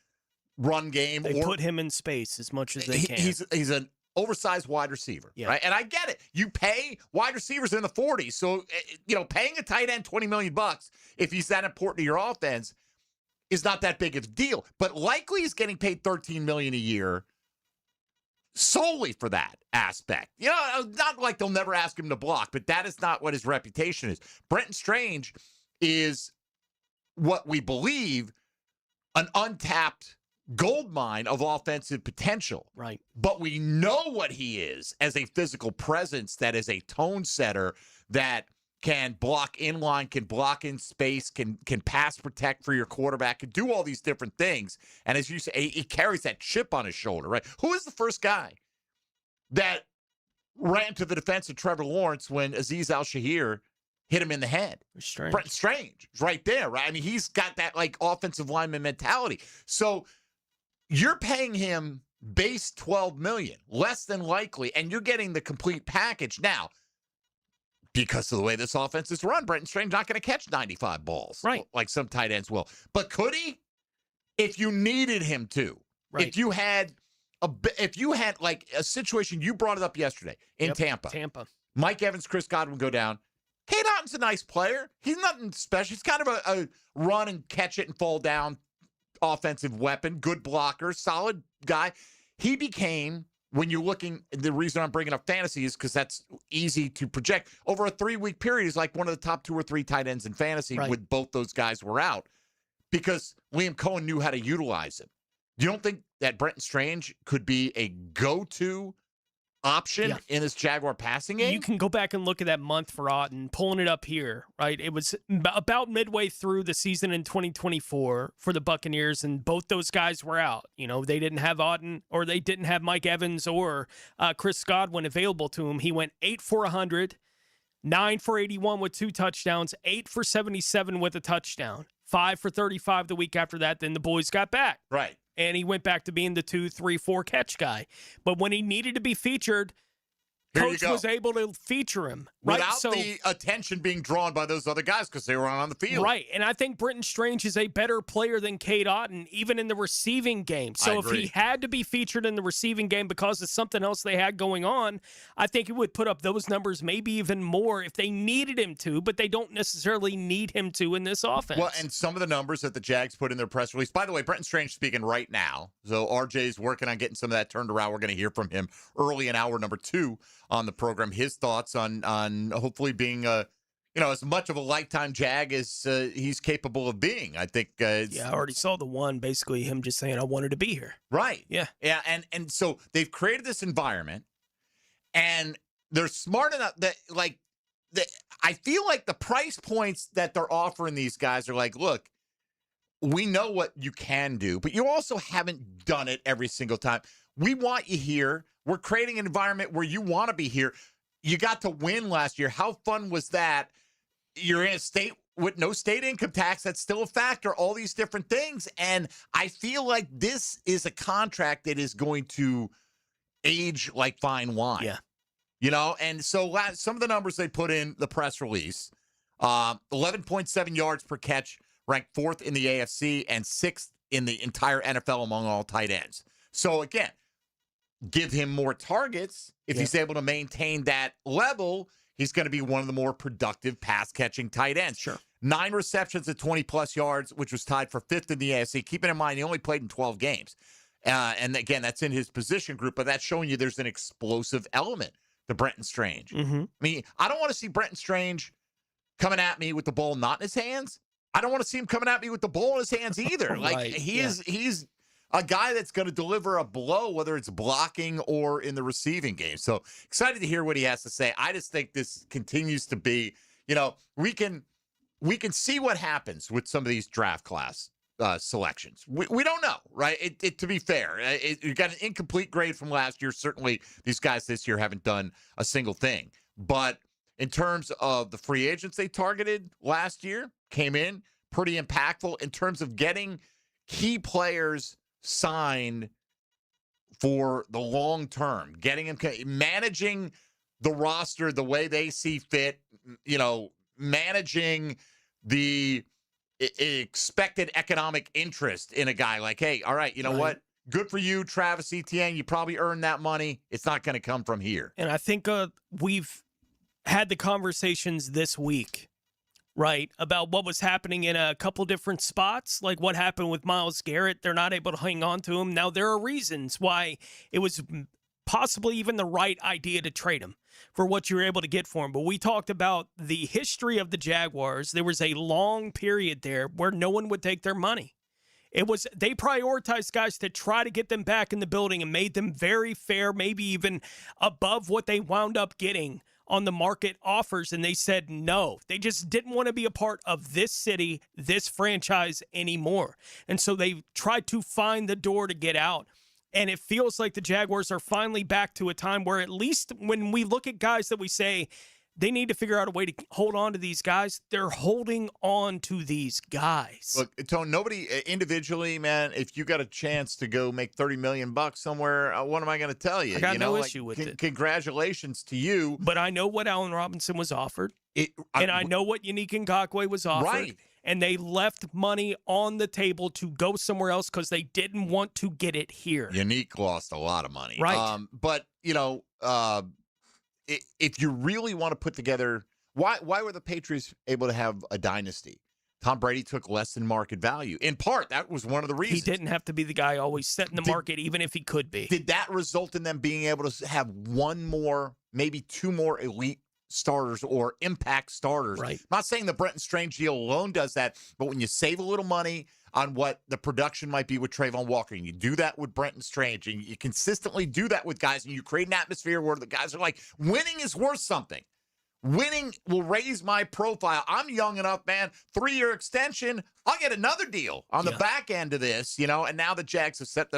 run game. They put him in space as much as they can. He's an oversized wide receiver, right? And I get it. You pay wide receivers in the 40s. So, paying a tight end $20 million if he's that important to your offense is not that big of a deal. But likely he's getting paid $13 million a year solely for that aspect. Not like they'll never ask him to block, but that is not what his reputation is. Brenton Strange is what we believe an untapped gold mine of offensive potential. Right. But we know what he is as a physical presence that is a tone setter that can block in line, can block in space, can pass protect for your quarterback, can do all these different things. And as you say, he carries that chip on his shoulder, right? Who is the first guy that ran to the defense of Trevor Lawrence when Azeez Al-Shahir hit him in the head? Strange. Brenton Strange is right there, right? I mean, he's got that like offensive lineman mentality. So you're paying him base $12 million, less than likely, and you're getting the complete package. Now, because of the way this offense is run, Brenton Strange not going to catch 95 balls, right? Like some tight ends will. But could he? If you needed him to, right. If you had like a situation, you brought it up yesterday in Tampa. Mike Evans, Chris Godwin go down. Cade Otton's a nice player. He's nothing special. He's kind of a run and catch it and fall down offensive weapon, good blocker, solid guy. He became, when you're looking, the reason I'm bringing up fantasy is because that's easy to project. Over a 3-week period, he's like one of the top 2 or 3 tight ends in fantasy with both those guys were out because Liam Cohen knew how to utilize him. You don't think that Brenton Strange could be a go-to option in this Jaguar passing game. You can go back and look at that month for Auden, pulling it up here, right? It was about midway through the season in 2024 for the Buccaneers, and both those guys were out. You know, they didn't have Auden, or they didn't have Mike Evans or Chris Godwin available to him. He went 8 for 100, 9 for 81 with 2 touchdowns, 8 for 77 with a touchdown, 5 for 35 the week after that. Then the boys got back. Right. And he went back to being the 2, 3, 4 catch guy. But when he needed to be featured, Coach was able to feature him. Right? Without the attention being drawn by those other guys because they were on the field. Right. And I think Brenton Strange is a better player than Cade Otton, even in the receiving game. So if he had to be featured in the receiving game because of something else they had going on, I think he would put up those numbers, maybe even more if they needed him to, but they don't necessarily need him to in this offense. Well, and some of the numbers that the Jags put in their press release. By the way, Brenton Strange speaking right now. So RJ's working on getting some of that turned around. We're going to hear from him early in hour number 2 on the program. His thoughts on hopefully being as much of a lifetime Jag as he's capable of being. I think I already saw the one, basically him just saying I wanted to be here. Right. Yeah. And so they've created this environment, and they're smart enough that I feel like the price points that they're offering these guys are like, look, we know what you can do, but you also haven't done it every single time. We want you here. We're creating an environment where you want to be here. You got to win last year. How fun was that? You're in a state with no state income tax. That's still a factor. All these different things. And I feel like this is a contract that is going to age like fine wine. Yeah. You know, and so some of the numbers they put in the press release, 11.7 yards per catch, ranked 4th in the AFC and 6th in the entire NFL among all tight ends. So again, give him more targets. If he's able to maintain that level, he's going to be one of the more productive pass-catching tight ends. Sure. 9 receptions at 20-plus yards, which was tied for 5th in the AFC. Keeping in mind, he only played in 12 games. And again, that's in his position group, but that's showing you there's an explosive element to Brenton Strange. Mm-hmm. I mean, I don't want to see Brenton Strange coming at me with the ball not in his hands. I don't want to see him coming at me with the ball in his hands either. He's a guy that's going to deliver a blow, whether it's blocking or in the receiving game. So excited to hear what he has to say. I just think this continues to be, we can see what happens with some of these draft class selections. We don't know, right? To be fair, you got an incomplete grade from last year. Certainly these guys this year haven't done a single thing. But in terms of the free agents they targeted last year, came in pretty impactful in terms of getting key players signed for the long term, getting him, managing the roster the way they see fit, managing the expected economic interest in a guy like, hey, all right, you know what? Good for you, Travis Etienne. You probably earned that money. It's not going to come from here. And I think we've had the conversations this week, right, about what was happening in a couple different spots, like what happened with Myles Garrett. They're not able to hang on to him. Now, there are reasons why it was possibly even the right idea to trade him for what you were able to get for him. But we talked about the history of the Jaguars. There was a long period there where no one would take their money. They prioritized guys to try to get them back in the building and made them very fair, maybe even above what they wound up getting on the market offers, and they said no. They just didn't want to be a part of this city, this franchise anymore. And so they tried to find the door to get out. And it feels like the Jaguars are finally back to a time where, at least when we look at guys that we say they need to figure out a way to hold on to these guys, they're holding on to these guys. Look, Tone, nobody individually, man, if you got a chance to go make $30 million somewhere, what am I going to tell you? I got no issue with it. Congratulations to you. But I know what Allen Robinson was offered, and I know what Unique Ngakoue was offered. Right. And they left money on the table to go somewhere else because they didn't want to get it here. Unique lost a lot of money. Right. But, if you really want to put together, why were the Patriots able to have a dynasty? Tom Brady took less than market value. In part, that was one of the reasons. He didn't have to be the guy always setting the market, even if he could be. Did that result in them being able to have one more, maybe two more elite starters or impact starters? Right. I'm not saying the Brenton Strange deal alone does that, but when you save a little money, on what the production might be with Trayvon Walker. And you do that with Brenton Strange, and you consistently do that with guys, and you create an atmosphere where the guys are like, winning is worth something. Winning will raise my profile. I'm young enough, man. 3-year extension. I'll get another deal on the back end of this, and now the Jags have set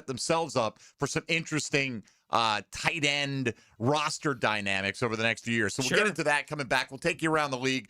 themselves up for some interesting tight end roster dynamics over the next few years. So we'll get into that coming back. We'll take you around the league.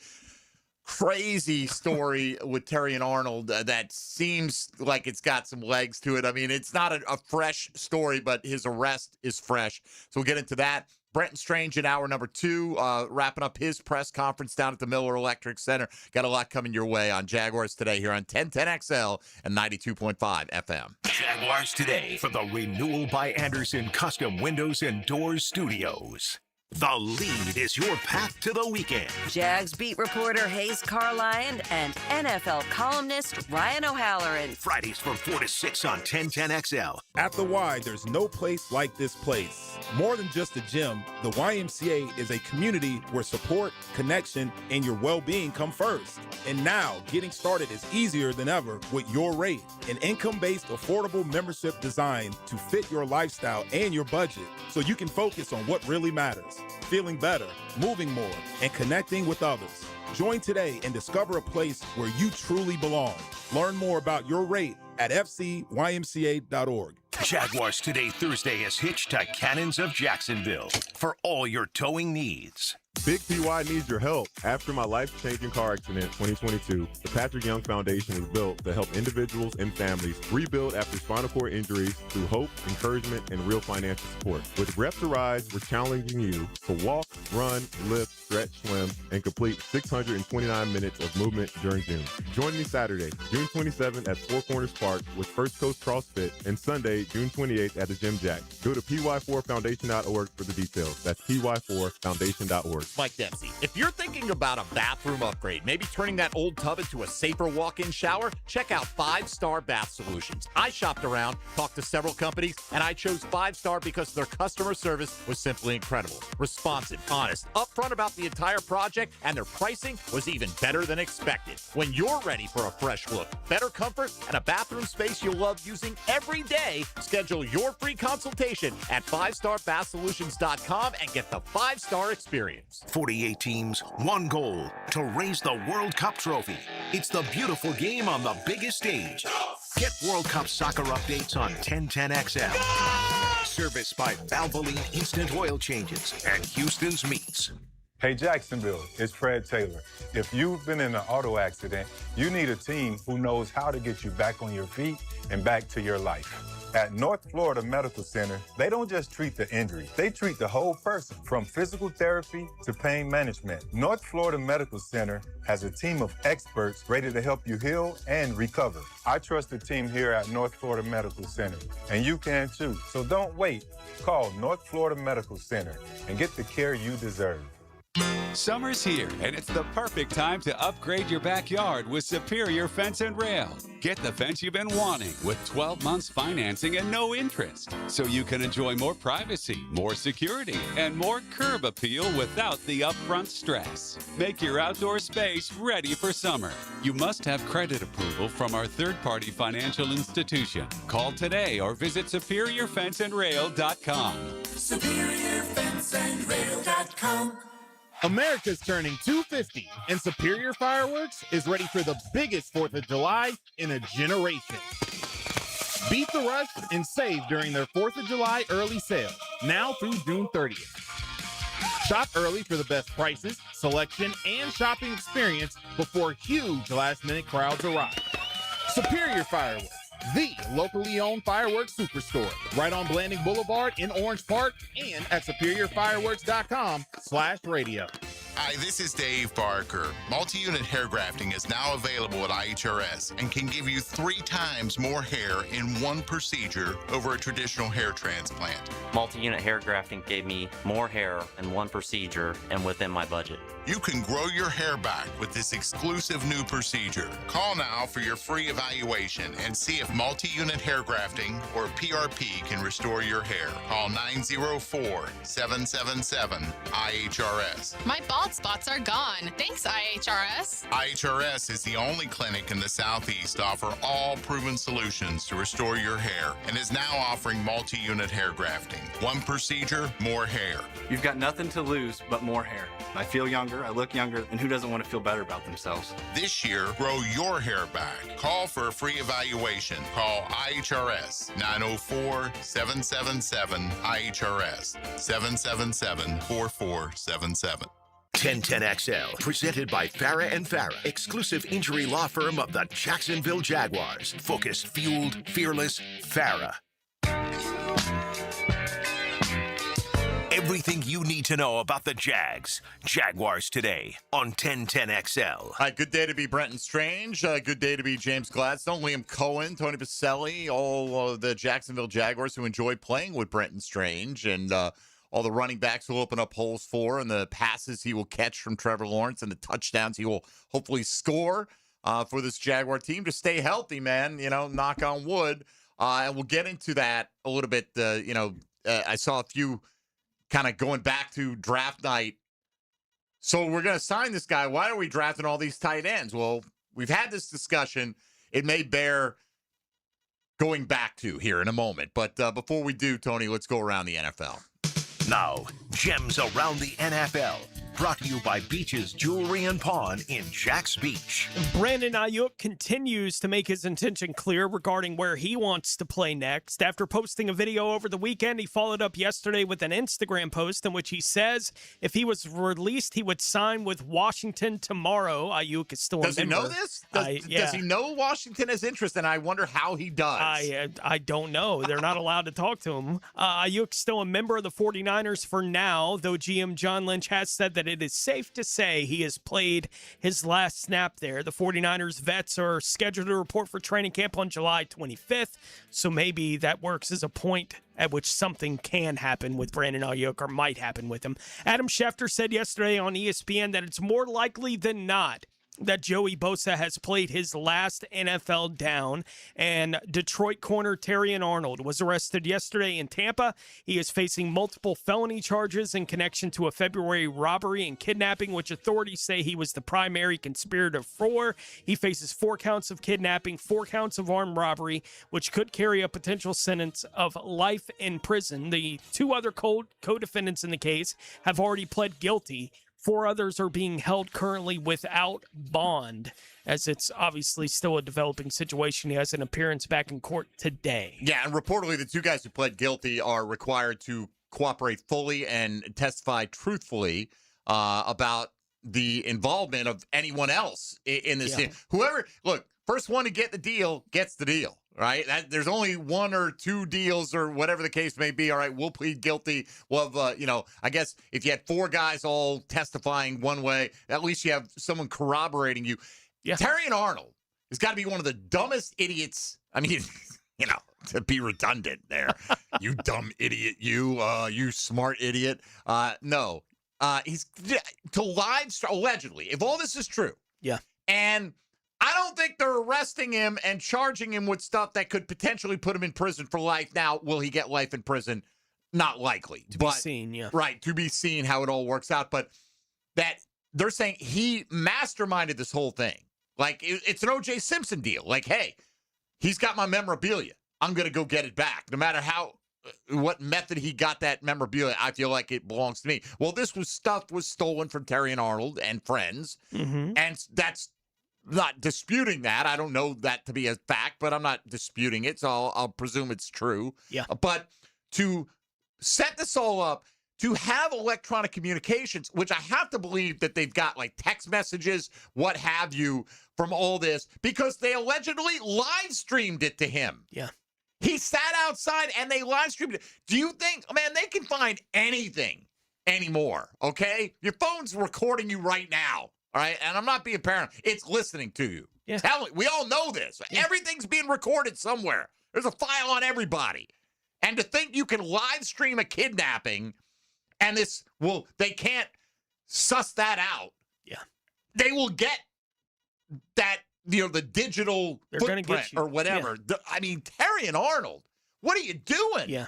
Crazy story with Terry and Arnold that seems like it's got some legs to it. I mean, it's not a fresh story, but his arrest is fresh. So we'll get into that. Brenton Strange in hour number 2, wrapping up his press conference down at the Miller Electric Center. Got a lot coming your way on Jaguars Today here on 1010XL and 92.5 FM. Jaguars Today for the Renewal by Andersen Custom Windows and Doors Studios. The Lead is your path to the weekend. Jags beat reporter Hayes Carline and NFL columnist Ryan O'Halloran. Fridays from 4 to 6 on 1010XL. At the Y, there's no place like this place. More than just a gym, the YMCA is a community where support, connection, and your well-being come first. And now, getting started is easier than ever with Your Rate, an income-based, affordable membership designed to fit your lifestyle and your budget so you can focus on what really matters. Feeling better, moving more, and connecting with others. Join today and discover a place where you truly belong. Learn more about Your Rate at fcymca.org. Jaguars Today Thursday is hitched to Cannons of Jacksonville for all your towing needs. Big PY needs your help. After my life-changing car accident in 2022, the Patrick Young Foundation was built to help individuals and families rebuild after spinal cord injuries through hope, encouragement, and real financial support. With Reps to Rise, we're challenging you to walk, run, lift, stretch, swim, and complete 629 minutes of movement during June. Join me Saturday, June 27th at Four Corners Park with First Coast CrossFit, and Sunday, June 28th at the Gym Jack. Go to py4foundation.org for the details. That's py4foundation.org. Mike Dempsey. If you're thinking about a bathroom upgrade, maybe turning that old tub into a safer walk-in shower, check out 5 Star Bath Solutions. I shopped around, talked to several companies, and I chose 5 Star because their customer service was simply incredible. Responsive, honest, upfront about the entire project, and their pricing was even better than expected. When you're ready for a fresh look, better comfort, and a bathroom space you'll love using every day, schedule your free consultation at 5starbathsolutions.com and get the 5-star experience. 48 teams, one goal, to raise the World Cup trophy. It's the beautiful game on the biggest stage. Get World Cup soccer updates on 1010XL. Serviced by Valvoline Instant Oil Changes and Houston's Meats. Hey Jacksonville, it's Fred Taylor. If you've been in an auto accident, you need a team who knows how to get you back on your feet and back to your life. At North Florida Medical Center, they don't just treat the injury, they treat the whole person, from physical therapy to pain management. North Florida Medical Center has a team of experts ready to help you heal and recover. I trust the team here at North Florida Medical Center, and you can too. So don't wait. Call North Florida Medical Center and get the care you deserve. Summer's here, and it's the perfect time to upgrade your backyard with Superior Fence and Rail. Get the fence you've been wanting with 12 months financing and no interest, so you can enjoy more privacy, more security, and more curb appeal without the upfront stress. Make your outdoor space ready for summer. You must have credit approval from our third-party financial institution. Call today or visit SuperiorFenceandRail.com. SuperiorFenceandRail.com. America's turning 250, and Superior Fireworks is ready for the biggest 4th of July in a generation. Beat the rush and save during their 4th of July early sale, now through June 30th. Shop early for the best prices, selection, and shopping experience before huge last-minute crowds arrive. Superior Fireworks, the locally owned fireworks superstore, right on Blanding Boulevard in Orange Park and at superiorfireworks.com/radio. Hi, this is Dave Barker. Multi-unit hair grafting is now available at IHRS and can give you 3 times more hair in one procedure over a traditional hair transplant. Multi-unit hair grafting gave me more hair in one procedure and within my budget. You can grow your hair back with this exclusive new procedure. Call now for your free evaluation and see if multi-unit hair grafting or PRP can restore your hair. Call 904-777-IHRS. My boss bald spots are gone. Thanks, IHRS. IHRS is the only clinic in the Southeast to offer all proven solutions to restore your hair and is now offering multi-unit hair grafting. One procedure, more hair. You've got nothing to lose but more hair. I feel younger, I look younger, and who doesn't want to feel better about themselves? This year, grow your hair back. Call for a free evaluation. Call IHRS 904-777-IHRS 777-4477. 1010XL, presented by Farah and Farah, exclusive injury law firm of the Jacksonville Jaguars. Focused, fueled, fearless, Farah. Everything you need to know about the Jags. Jaguars Today on 1010XL. All right, good day to be Brenton Strange. Good day to be James Gladstone, Liam Cohen, Tony Baselli, all of the Jacksonville Jaguars who enjoy playing with Brenton Strange, and all the running backs who open up holes for, and the passes he will catch from Trevor Lawrence, and the touchdowns he will hopefully score for this Jaguar team to stay healthy, man. You know, knock on wood. And we'll get into that a little bit. I saw a few kind of going back to draft night. So we're going to sign this guy. Why are we drafting all these tight ends? Well, we've had this discussion. It may bear going back to here in a moment. But before we do, Tony, let's go around the NFL. Now, Gems Around the NFL. Brought to you by Beach's Jewelry and Pawn in Jax Beach. Brandon Ayuk continues to make his intention clear regarding where he wants to play next. After posting a video over the weekend, he followed up yesterday with an Instagram post in which he says if he was released, he would sign with Washington tomorrow. Ayuk is still a member. Does he know this? Does he know Washington has interest? And I wonder how he does. I don't know. They're not allowed to talk to him. Ayuk's still a member of the 49ers for now, though GM John Lynch has said that it is safe to say he has played his last snap there. The 49ers vets are scheduled to report for training camp on July 25th, so maybe that works as a point at which something can happen with Brandon Ayuk or might happen with him. Adam Schefter said yesterday on ESPN that it's more likely than not that Joey Bosa has played his last NFL down, and Detroit corner Terrion Arnold was arrested yesterday in Tampa. He is facing multiple felony charges in connection to a February robbery and kidnapping, which authorities say he was the primary conspirator for. He faces 4 counts of kidnapping, 4 counts of armed robbery, which could carry a potential sentence of life in prison. The 2 other co-defendants in the case have already pled guilty. 4 others are being held currently without bond, as it's obviously still a developing situation. He has an appearance back in court today. Yeah, and reportedly the 2 guys who pled guilty are required to cooperate fully and testify truthfully about the involvement of anyone else in this deal. Whoever, look, first one to get the deal gets the deal. Right? There's only 1 or 2 deals or whatever the case may be. All right, we'll plead guilty. Well, I guess if you had 4 guys all testifying one way, at least you have someone corroborating you. Yeah. Terrion Arnold has got to be one of the dumbest idiots. I mean, to be redundant there. You dumb idiot, you smart idiot. No. He's to allegedly, if all this is true. Yeah. And I don't think they're arresting him and charging him with stuff that could potentially put him in prison for life. Now, will he get life in prison? Not likely. To be seen, yeah. Right, to be seen how it all works out. But that they're saying he masterminded this whole thing. Like, it's an O.J. Simpson deal. Like, hey, he's got my memorabilia. I'm going to go get it back. No matter what method he got that memorabilia, I feel like it belongs to me. Well, this was stolen from Terrion Arnold and friends. Mm-hmm. And that's not disputing that. I don't know that to be a fact, but I'm not disputing it, so I'll presume it's true. Yeah. But to set this all up, to have electronic communications, which I have to believe that they've got like text messages, what have you, from all this, because they allegedly live streamed it to him. Yeah. He sat outside and they live streamed it. Do you think, man, they can find anything anymore, okay? Your phone's recording you right now. All right, and I'm not being paranoid. It's listening to you. Yeah. We all know this. Yeah. Everything's being recorded somewhere. There's a file on everybody. And to think you can live stream a kidnapping and they can't suss that out. Yeah. They will get that, the digital footprint get you. Or whatever. Yeah. I mean, Terrion Arnold, what are you doing? Yeah.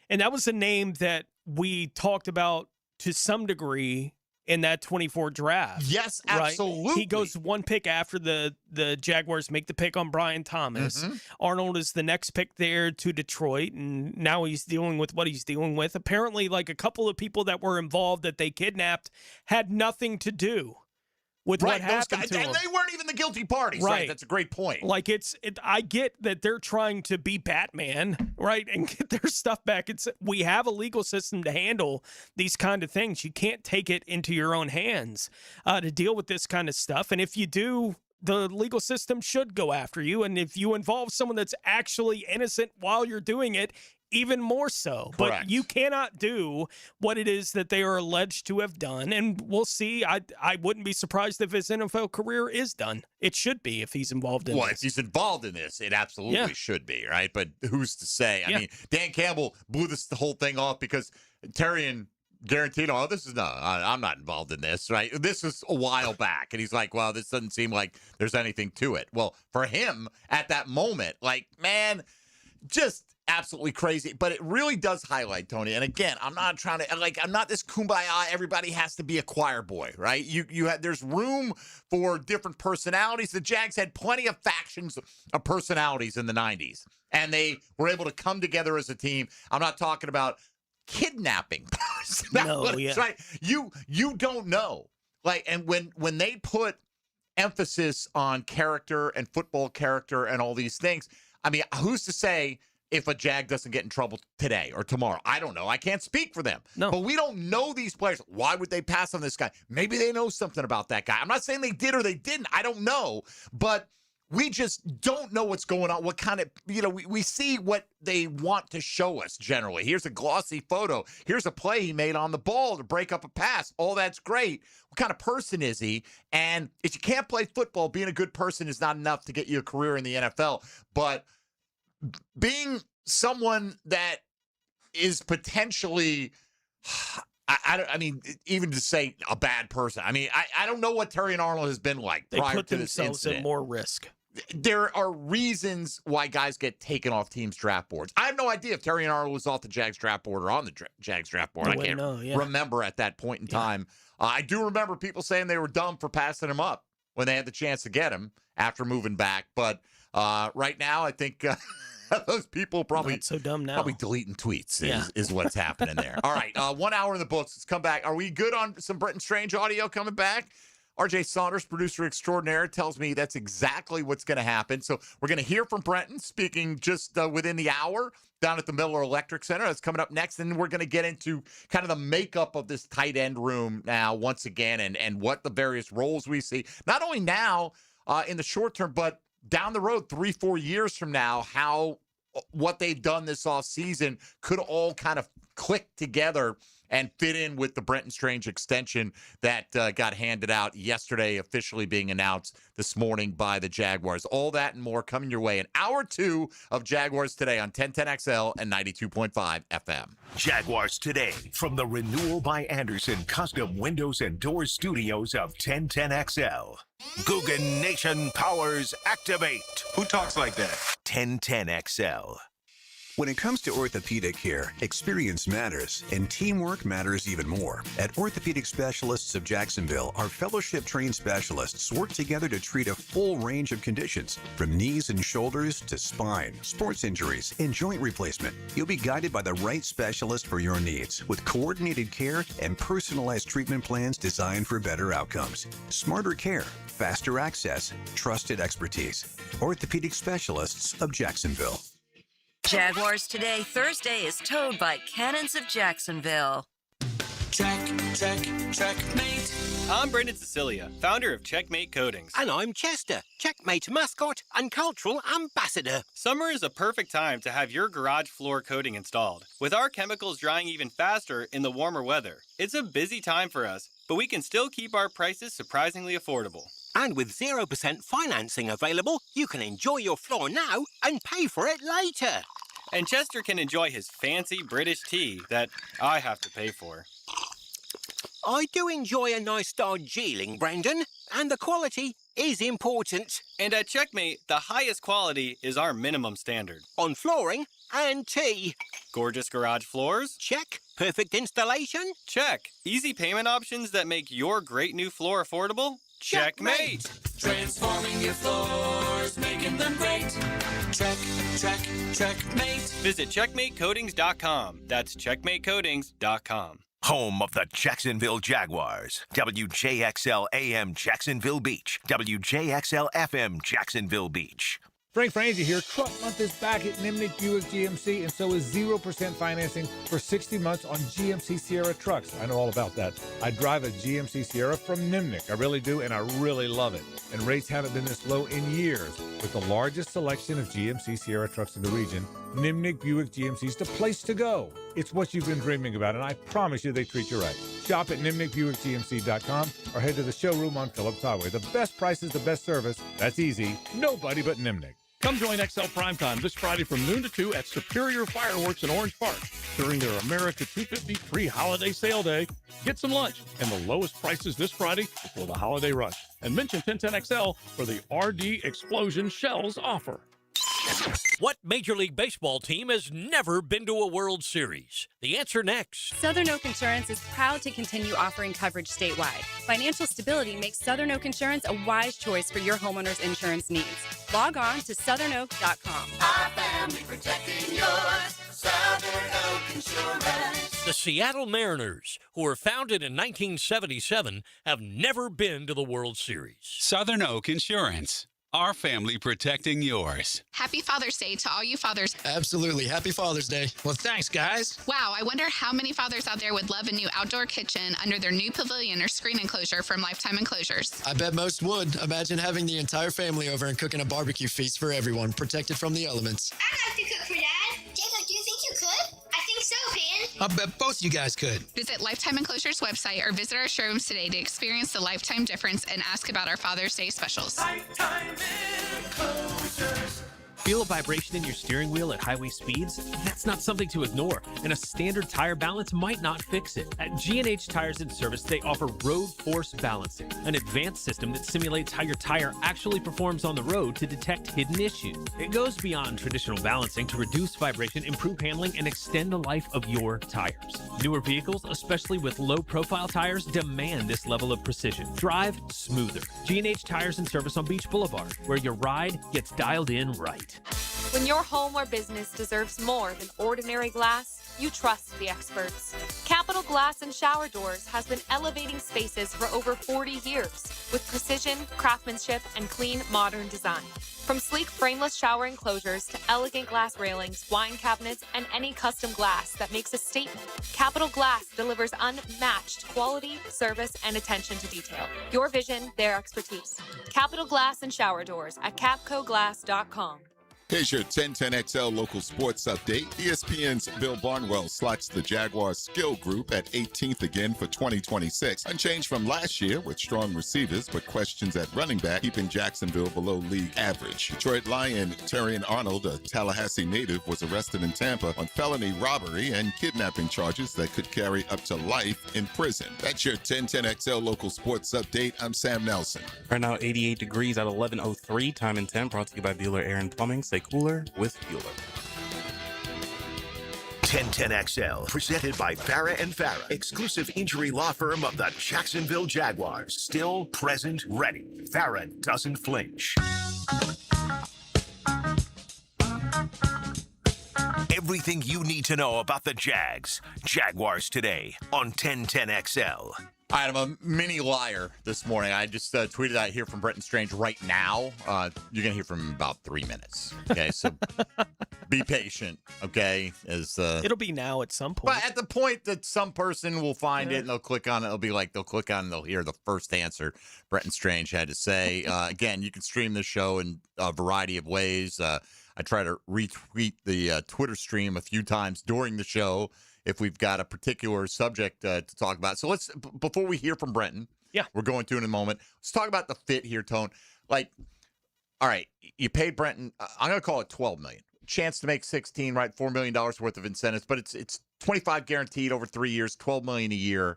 And that was a name that we talked about to some degree in that 24 draft. Yes, right? absolutely. He goes one pick after the Jaguars make the pick on Brian Thomas. Arnold is the next pick there to Detroit, and now he's dealing with what he's dealing with. Apparently, like a couple of people that were involved that they kidnapped had nothing to do with what happened to and him. they weren't even the guilty parties. Right. That's a great point. Like I get that they're trying to be Batman, right, and get their stuff back. We have a legal system to handle these kind of things. You can't take it into your own hands to deal with this kind of stuff. And if you do, the legal system should go after you. And if you involve someone that's actually innocent while you're doing it, even more so. Correct. But you cannot do what it is that they are alleged to have done. And we'll see. I wouldn't be surprised if his NFL career is done. It should be if he's involved in this. Well, if he's involved in this, it absolutely should be, right? But who's to say? I mean, Dan Campbell blew the whole thing off because Terrian guaranteed, I'm not involved in this, right? This was a while back. And he's like, well, this doesn't seem like there's anything to it. Well, for him at that moment, like, man, just absolutely crazy. But it really does highlight, Tony. And again, I'm not trying to, I'm not this kumbaya, everybody has to be a choir boy, right? There's room for different personalities. The Jags had plenty of factions of personalities in the 90s, and they were able to come together as a team. I'm not talking about kidnapping personalities, right? You don't know. And when they put emphasis on character and football character and all these things, I mean, who's to say if a Jag doesn't get in trouble today or tomorrow? I don't know. I can't speak for them. No. But we don't know these players. Why would they pass on this guy? Maybe they know something about that guy. I'm not saying they did or they didn't. I don't know. But we just don't know what's going on. What kind of, we see what they want to show us generally. Here's a glossy photo. Here's a play he made on the ball to break up a pass. All that's great. What kind of person is he? And if you can't play football, being a good person is not enough to get you a career in the NFL. But being someone that is potentially, I mean, even to say a bad person. I mean, I don't know what Terrian Arnold has been like prior to this incident. They put themselves at more risk. There are reasons why guys get taken off teams' draft boards. I have no idea if Terrian Arnold was off the Jags draft board or on the Jags draft board. I can't remember at that point in time. I do remember people saying they were dumb for passing him up when they had the chance to get him after moving back. But right now, I think those people probably not so dumb now. Probably deleting tweets is what's happening there. All right, 1 hour in the books. Let's come back. Are we good on some Brenton Strange audio coming back? RJ Saunders, producer extraordinaire, tells me that's exactly what's going to happen. So we're going to hear from Brenton speaking just within the hour down at the Miller Electric Center. That's coming up next. And we're going to get into kind of the makeup of this tight end room now once again and what the various roles we see. Not only now in the short term, but down the road, 3-4 years from now, how what they've done this offseason could all kind of click together and fit in with the Brenton Strange extension that got handed out yesterday, officially being announced this morning by the Jaguars. All that and more coming your way in hour 2 of Jaguars Today on 1010XL and 92.5 FM. Jaguars Today from the Renewal by Anderson Custom Windows and Doors Studios of 1010XL. Guggen Nation powers activate. Who talks like that? 1010XL. When it comes to orthopedic care, experience matters, and teamwork matters even more. At Orthopedic Specialists of Jacksonville, our fellowship-trained specialists work together to treat a full range of conditions, from knees and shoulders to spine, sports injuries, and joint replacement. You'll be guided by the right specialist for your needs, with coordinated care and personalized treatment plans designed for better outcomes. Smarter care, faster access, trusted expertise. Orthopedic Specialists of Jacksonville. Jaguars Today Thursday is towed by Cannons of Jacksonville. Checkmate. I'm Brendan Cecilia, founder of Checkmate Coatings. And I'm Chester, Checkmate mascot and cultural ambassador. Summer is a perfect time to have your garage floor coating installed. With our chemicals drying even faster in the warmer weather, it's a busy time for us, but we can still keep our prices surprisingly affordable. And with 0% financing available, you can enjoy your floor now and pay for it later. And Chester can enjoy his fancy British tea that I have to pay for. I do enjoy a nice Darjeeling, Brendan, and the quality is important. And at Checkmate, the highest quality is our minimum standard. On flooring and tea. Gorgeous garage floors? Check. Perfect installation? Check. Easy payment options that make your great new floor affordable? Checkmate. Transforming your floors, making them great. Checkmate. Visit checkmatecoatings.com. That's checkmatecoatings.com. Home of the Jacksonville Jaguars. WJXL AM Jacksonville Beach. WJXL FM Jacksonville Beach. Frank Frangie here. Truck Month is back at Nimnik Buick GMC, and so is 0% financing for 60 months on GMC Sierra trucks. I know all about that. I drive a GMC Sierra from Nimnik. I really do, and I really love it. And rates haven't been this low in years. With the largest selection of GMC Sierra trucks in the region, Nimnik Buick GMC is the place to go. It's what you've been dreaming about, and I promise you they treat you right. Shop at NimnikBuickGMC.com or head to the showroom on Phillips Highway. The best prices, the best service. That's easy. Nobody but Nimnik. Come join XL Primetime this Friday from noon to 2 at Superior Fireworks in Orange Park during their America 250 pre-holiday sale day. Get some lunch and the lowest prices this Friday before the holiday rush. And mention 1010XL for the RD Explosion Shells offer. What Major League Baseball team has never been to a World Series? The answer next. Southern Oak Insurance is proud to continue offering coverage statewide. Financial stability makes Southern Oak Insurance a wise choice for your homeowner's insurance needs. Log on to southernoak.com. Our family protecting yours. Southern Oak Insurance. The Seattle Mariners, who were founded in 1977, have never been to the World Series. Southern Oak Insurance. Our family protecting yours. Happy Father's Day to all you fathers. Absolutely. Happy Father's Day. Well, thanks, guys. Wow, I wonder how many fathers out there would love a new outdoor kitchen under their new pavilion or screen enclosure from Lifetime Enclosures. I bet most would. Imagine having the entire family over and cooking a barbecue feast for everyone, protected from the elements. I'd like to cook for Dad. Jacob, do you think you could? I think so, Pan. I bet both you guys could. Visit Lifetime Enclosures website or visit our showrooms today to experience the Lifetime difference and ask about our Father's Day specials. Lifetime Enclosures. Feel a vibration in your steering wheel at highway speeds? That's not something to ignore, and a standard tire balance might not fix it. At G&H Tires and Service, they offer Road Force Balancing, an advanced system that simulates how your tire actually performs on the road to detect hidden issues. It goes beyond traditional balancing to reduce vibration, improve handling, and extend the life of your tires. Newer vehicles, especially with low-profile tires, demand this level of precision. Drive smoother. G&H Tires and Service on Beach Boulevard, where your ride gets dialed in right. When your home or business deserves more than ordinary glass, you trust the experts. Capital Glass and Shower Doors has been elevating spaces for over 40 years with precision, craftsmanship, and clean, modern design. From sleek frameless shower enclosures to elegant glass railings, wine cabinets, and any custom glass that makes a statement, Capital Glass delivers unmatched quality, service, and attention to detail. Your vision, their expertise. Capital Glass and Shower Doors at capcoglass.com. Here's your 1010XL local sports update. ESPN's Bill Barnwell slots the Jaguars skill group at 18th again for 2026. Unchanged from last year with strong receivers, but questions at running back keeping Jacksonville below league average. Detroit Lion Terrion Arnold, a Tallahassee native, was arrested in Tampa on felony robbery and kidnapping charges that could carry up to life in prison. That's your 1010XL local sports update. I'm Sam Nelson. Right now, 88 degrees at 11:03. Time and 10. Brought to you by Bueller Air and Plumbing. Stay cooler with Bueller. 1010XL, presented by Farah and Farah, exclusive injury law firm of the Jacksonville Jaguars. Still, present, ready. Farah doesn't flinch. Everything you need to know about the Jags. Jaguars Today on 1010XL. All right, I'm a mini liar this morning. I just tweeted out here from Brenton Strange right now. You're going to hear from him in about 3 minutes. Okay, so be patient, okay? It'll be now at some point. But at the point that some person will find it and they'll click on it, it'll be like they'll click on it and they'll hear the first answer Brenton Strange had to say. Again, you can stream the show in a variety of ways. I try to retweet the Twitter stream a few times during the show if we've got a particular subject to talk about. So let's, before we hear from Brenton, we're going to in a moment, let's talk about the fit here, Tone. Like, all right, you paid Brenton, I'm going to call it $12 million. Chance to make 16, right? $4 million worth of incentives, but it's 25 guaranteed over 3 years, $12 million a year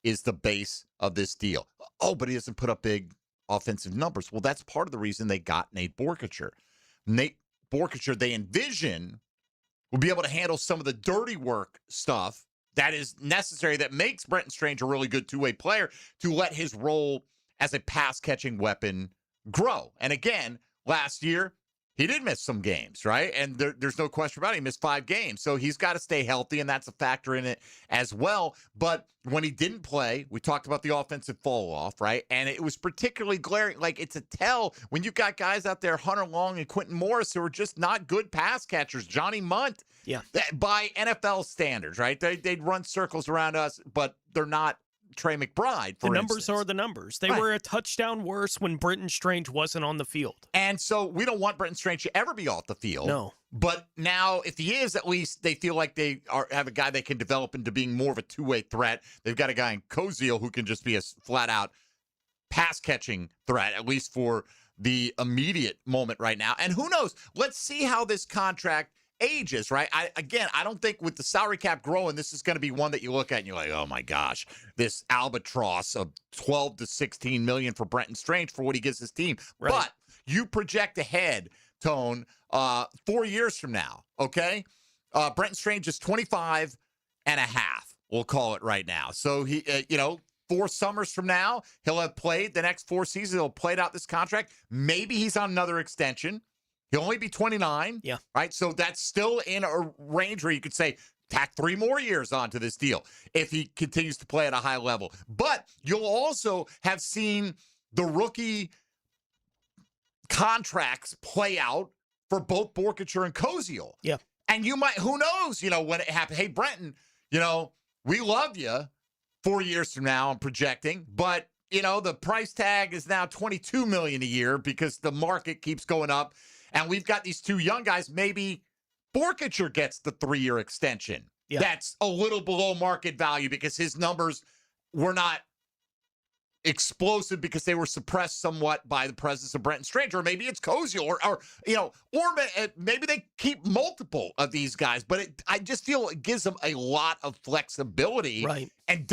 is the base of this deal. Oh, but he doesn't put up big offensive numbers. Well, that's part of the reason they got Nate Borkacher. Nate Borkacher, they envision will be able to handle some of the dirty work stuff that is necessary that makes Brenton Strange a really good two-way player to let his role as a pass-catching weapon grow. And again, last year, he did miss some games, right? And there's no question about it. He missed 5 games. So he's got to stay healthy, and that's a factor in it as well. But when he didn't play, we talked about the offensive fall off, right? And it was particularly glaring. Like, it's a tell when you've got guys out there, Hunter Long and Quentin Morris, who are just not good pass catchers. Johnny Munt, by NFL standards, right? They'd run circles around us, but they're not Trey McBride, for The numbers instance. are the numbers. They were a touchdown worse when Brenton Strange wasn't on the field. And so we don't want Brenton Strange to ever be off the field. No. But now, if he is, at least they feel like they have a guy they can develop into being more of a two-way threat. They've got a guy in Koziel who can just be a flat-out pass-catching threat, at least for the immediate moment right now. And who knows? Let's see how this contract ages, right? I don't think with the salary cap growing, this is going to be one that you look at and you're like, oh my gosh, this albatross of 12 to 16 million for Brenton Strange for what he gives his team. Right. But you project ahead, Tone, 4 years from now, okay? Brenton Strange is 25 and a half, we'll call it right now. So he, 4 summers from now, he'll have played the next 4 seasons. He'll played out this contract. Maybe he's on another extension. He'll only be 29. Yeah. Right. So that's still in a range where you could say, tack 3 more years onto this deal if he continues to play at a high level. But you'll also have seen the rookie contracts play out for both Borkacher and Koziel. Yeah. And you might, who knows, when it happened. Hey, Brenton, we love you 4 years from now, I'm projecting, but the price tag is now $22 million a year because the market keeps going up. And we've got these 2 young guys. Maybe Borkacher gets the 3-year extension. Yeah. That's a little below market value because his numbers were not explosive because they were suppressed somewhat by the presence of Brenton Strange. Or maybe it's Koziel or maybe they keep multiple of these guys. But I just feel it gives them a lot of flexibility. Right. And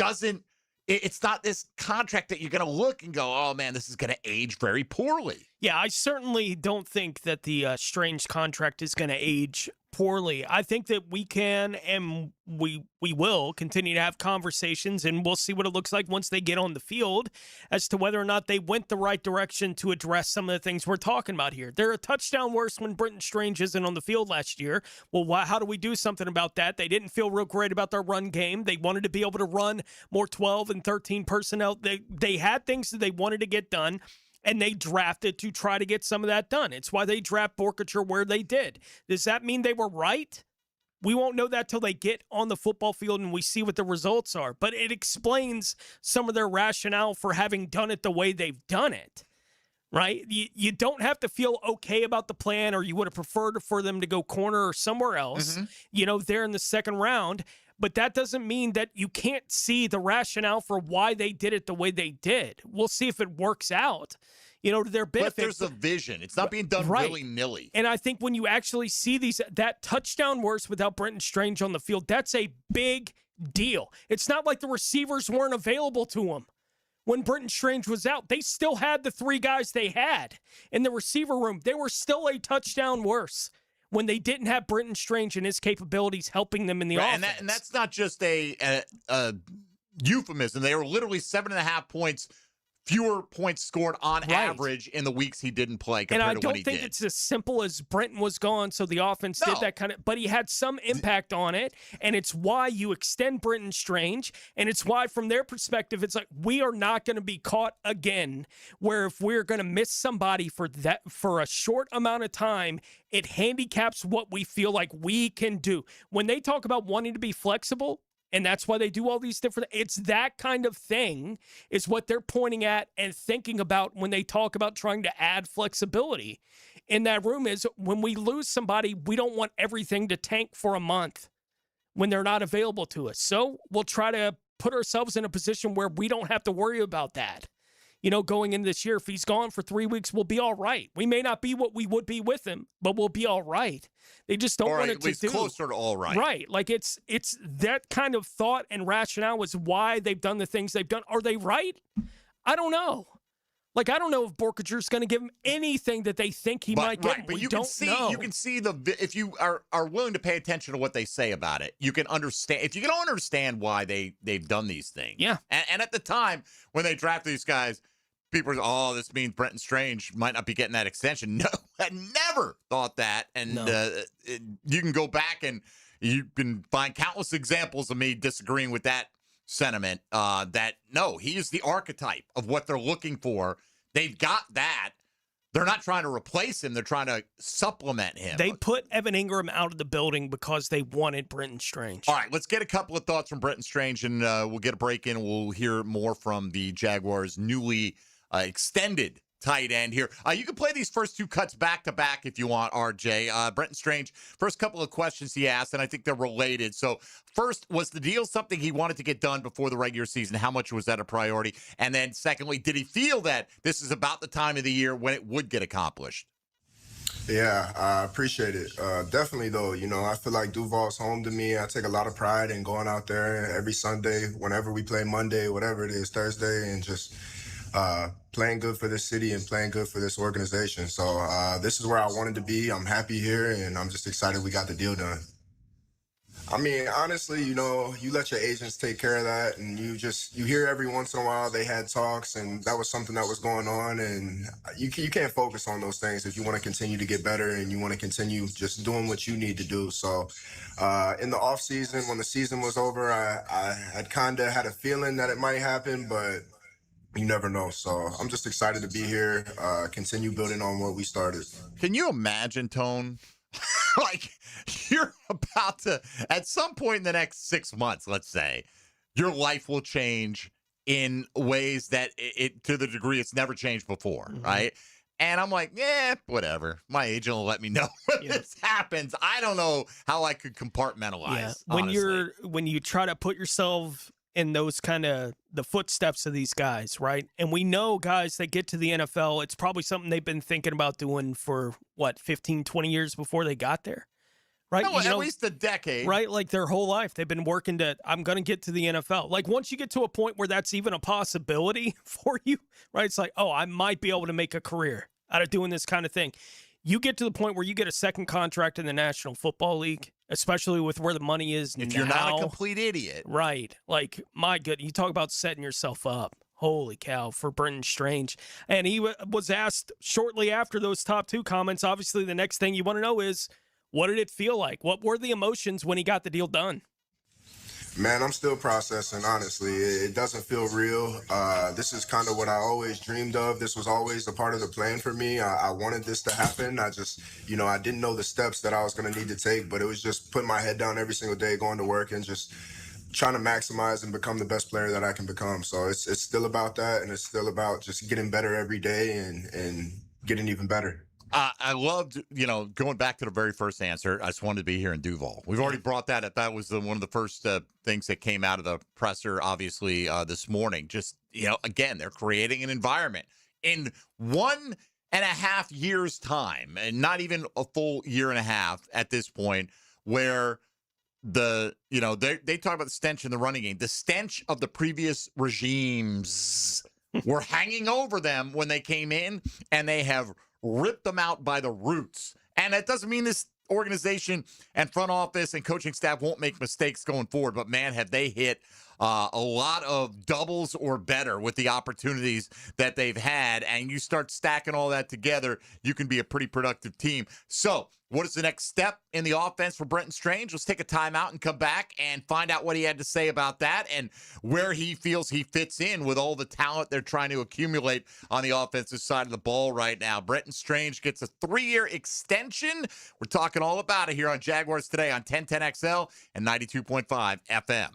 it's not this contract that you're going to look and go, oh, man, this is going to age very poorly. Yeah, I certainly don't think that the Strange contract is going to age poorly. I think that we can and we will continue to have conversations, and we'll see what it looks like once they get on the field as to whether or not they went the right direction to address some of the things we're talking about here. They're a touchdown worse when Brenton Strange isn't on the field last year. Well, how do we do something about that? They didn't feel real great about their run game. They wanted to be able to run more 12 and 13 personnel. They had things that they wanted to get done, and they drafted to try to get some of that done. It's why they draft Borkacher where they did. Does that mean they were right? We won't know that till they get on the football field and we see what the results are. But it explains some of their rationale for having done it the way they've done it, right? You don't have to feel okay about the plan, or you would have preferred for them to go corner or somewhere else, there in the second round. But that doesn't mean that you can't see the rationale for why they did it the way they did. We'll see if it works out, to their benefit. But there's a vision. It's not being done willy-nilly. And I think when you actually see that touchdown worse without Brenton Strange on the field, that's a big deal. It's not like the receivers weren't available to him when Brenton Strange was out. They still had the 3 guys they had in the receiver room. They were still a touchdown worse when they didn't have Brenton Strange and his capabilities helping them in the offense. And that's not just a euphemism. They were literally 7.5 points fewer points scored on average in the weeks he didn't play compared to when he did. And I don't think it's as simple as Brenton was gone, so the offense did that kind of, but he had some impact on it, and it's why you extend Brenton Strange, and it's why from their perspective, it's like, we are not going to be caught again, where if we're going to miss somebody for a short amount of time, it handicaps what we feel like we can do. When they talk about wanting to be flexible, and that's why they do all these different, it's that kind of thing is what they're pointing at and thinking about when they talk about trying to add flexibility in that room. Is when we lose somebody, we don't want everything to tank for a month when they're not available to us. So we'll try to put ourselves in a position where we don't have to worry about that. You know, going into this year, if he's gone for 3 weeks, we'll be all right. We may not be what we would be with him, but we'll be all right. They just don't want it to do. Closer to all right. Right. Like it's that kind of thought and rationale is why they've done the things they've done. Are they right? I don't know. Like, I don't know if Borkager's going to give him anything that they think he might get. Right, but we you don't know. You can see if you are willing to pay attention to what they say about it, you can understand. If you can understand why they've done these things. Yeah. And at the time when they drafted these guys, people were, this means Brenton Strange might not be getting that extension. No, I never thought that. And you can go back and you can find countless examples of me disagreeing with that sentiment, that no, he is the archetype of what they're looking for. They've got that. They're not trying to replace him. They're trying to supplement him. They put Evan Ingram out of the building because they wanted Brenton Strange. All right, let's get a couple of thoughts from Brenton Strange, and we'll get a break in. We'll hear more from the Jaguars' newly extended tight end here. You can play these first two cuts back-to-back if you want, RJ. Brenton Strange, first couple of questions he asked, and I think they're related. So first, was the deal something he wanted to get done before the regular season? How much was that a priority? And then secondly, did he feel that this is about the time of the year when it would get accomplished? Yeah, I appreciate it. Definitely, though, I feel like Duval's home to me. I take a lot of pride in going out there every Sunday, whenever we play Monday, whatever it is, Thursday, and just playing good for this city and playing good for this organization. So this is where I wanted to be. I'm happy here, and I'm just excited we got the deal done. I mean, honestly, you let your agents take care of that, and you hear every once in a while they had talks, and that was something that was going on, and you can't focus on those things if you want to continue to get better and you want to continue just doing what you need to do. So in the off season, when the season was over, I had kind of had a feeling that it might happen, but you never know. So I'm just excited to be here, continue building on what we started. Can you imagine, Tone? Like, you're about to, at some point in the next 6 months, let's say, your life will change in ways that it to the degree it's never changed before, right? And I'm like, whatever. My agent will let me know when this happens. I don't know how I could compartmentalize. Yeah. When you try to put yourself in those kind of the footsteps of these guys, right? And we know guys that get to the NFL, it's probably something they've been thinking about doing for, 15, 20 years before they got there, right? No, at least a decade. Right? Like their whole life, they've been working I'm going to get to the NFL. Like once you get to a point where that's even a possibility for you, right? It's like, I might be able to make a career out of doing this kind of thing. You get to the point where you get a second contract in the National Football League, especially with where the money is if now. You're not a complete idiot. Right. Like, my goodness, you talk about setting yourself up. Holy cow, for Brenton Strange. And he was asked shortly after those top two comments, obviously the next thing you want to know is, what did it feel like? What were the emotions when he got the deal done? Man, I'm still processing, honestly. It doesn't feel real. This is kind of what I always dreamed of. This was always a part of the plan for me. I wanted this to happen. I just, I didn't know the steps that I was going to need to take, but it was just putting my head down every single day, going to work and just trying to maximize and become the best player that I can become. So it's still about that, and it's still about just getting better every day and getting even better. I loved, going back to the very first answer, I just wanted to be here in Duval. We've already brought that up. That was one of the first things that came out of the presser, obviously, this morning. Just, again, they're creating an environment. In 1.5 years' time, and not even a full year and a half at this point, where they talk about the stench in the running game. The stench of the previous regimes were hanging over them when they came in, and they have ripped them out by the roots. And that doesn't mean this organization and front office and coaching staff won't make mistakes going forward, but man, have they hit a lot of doubles or better with the opportunities that they've had. And you start stacking all that together, you can be a pretty productive team. So what is the next step in the offense for Brenton Strange? Let's take a timeout and come back and find out what he had to say about that and where he feels he fits in with all the talent they're trying to accumulate on the offensive side of the ball right now. Brenton Strange gets a 3-year extension. We're talking all about it here on Jaguars Today on 1010XL and 92.5 FM.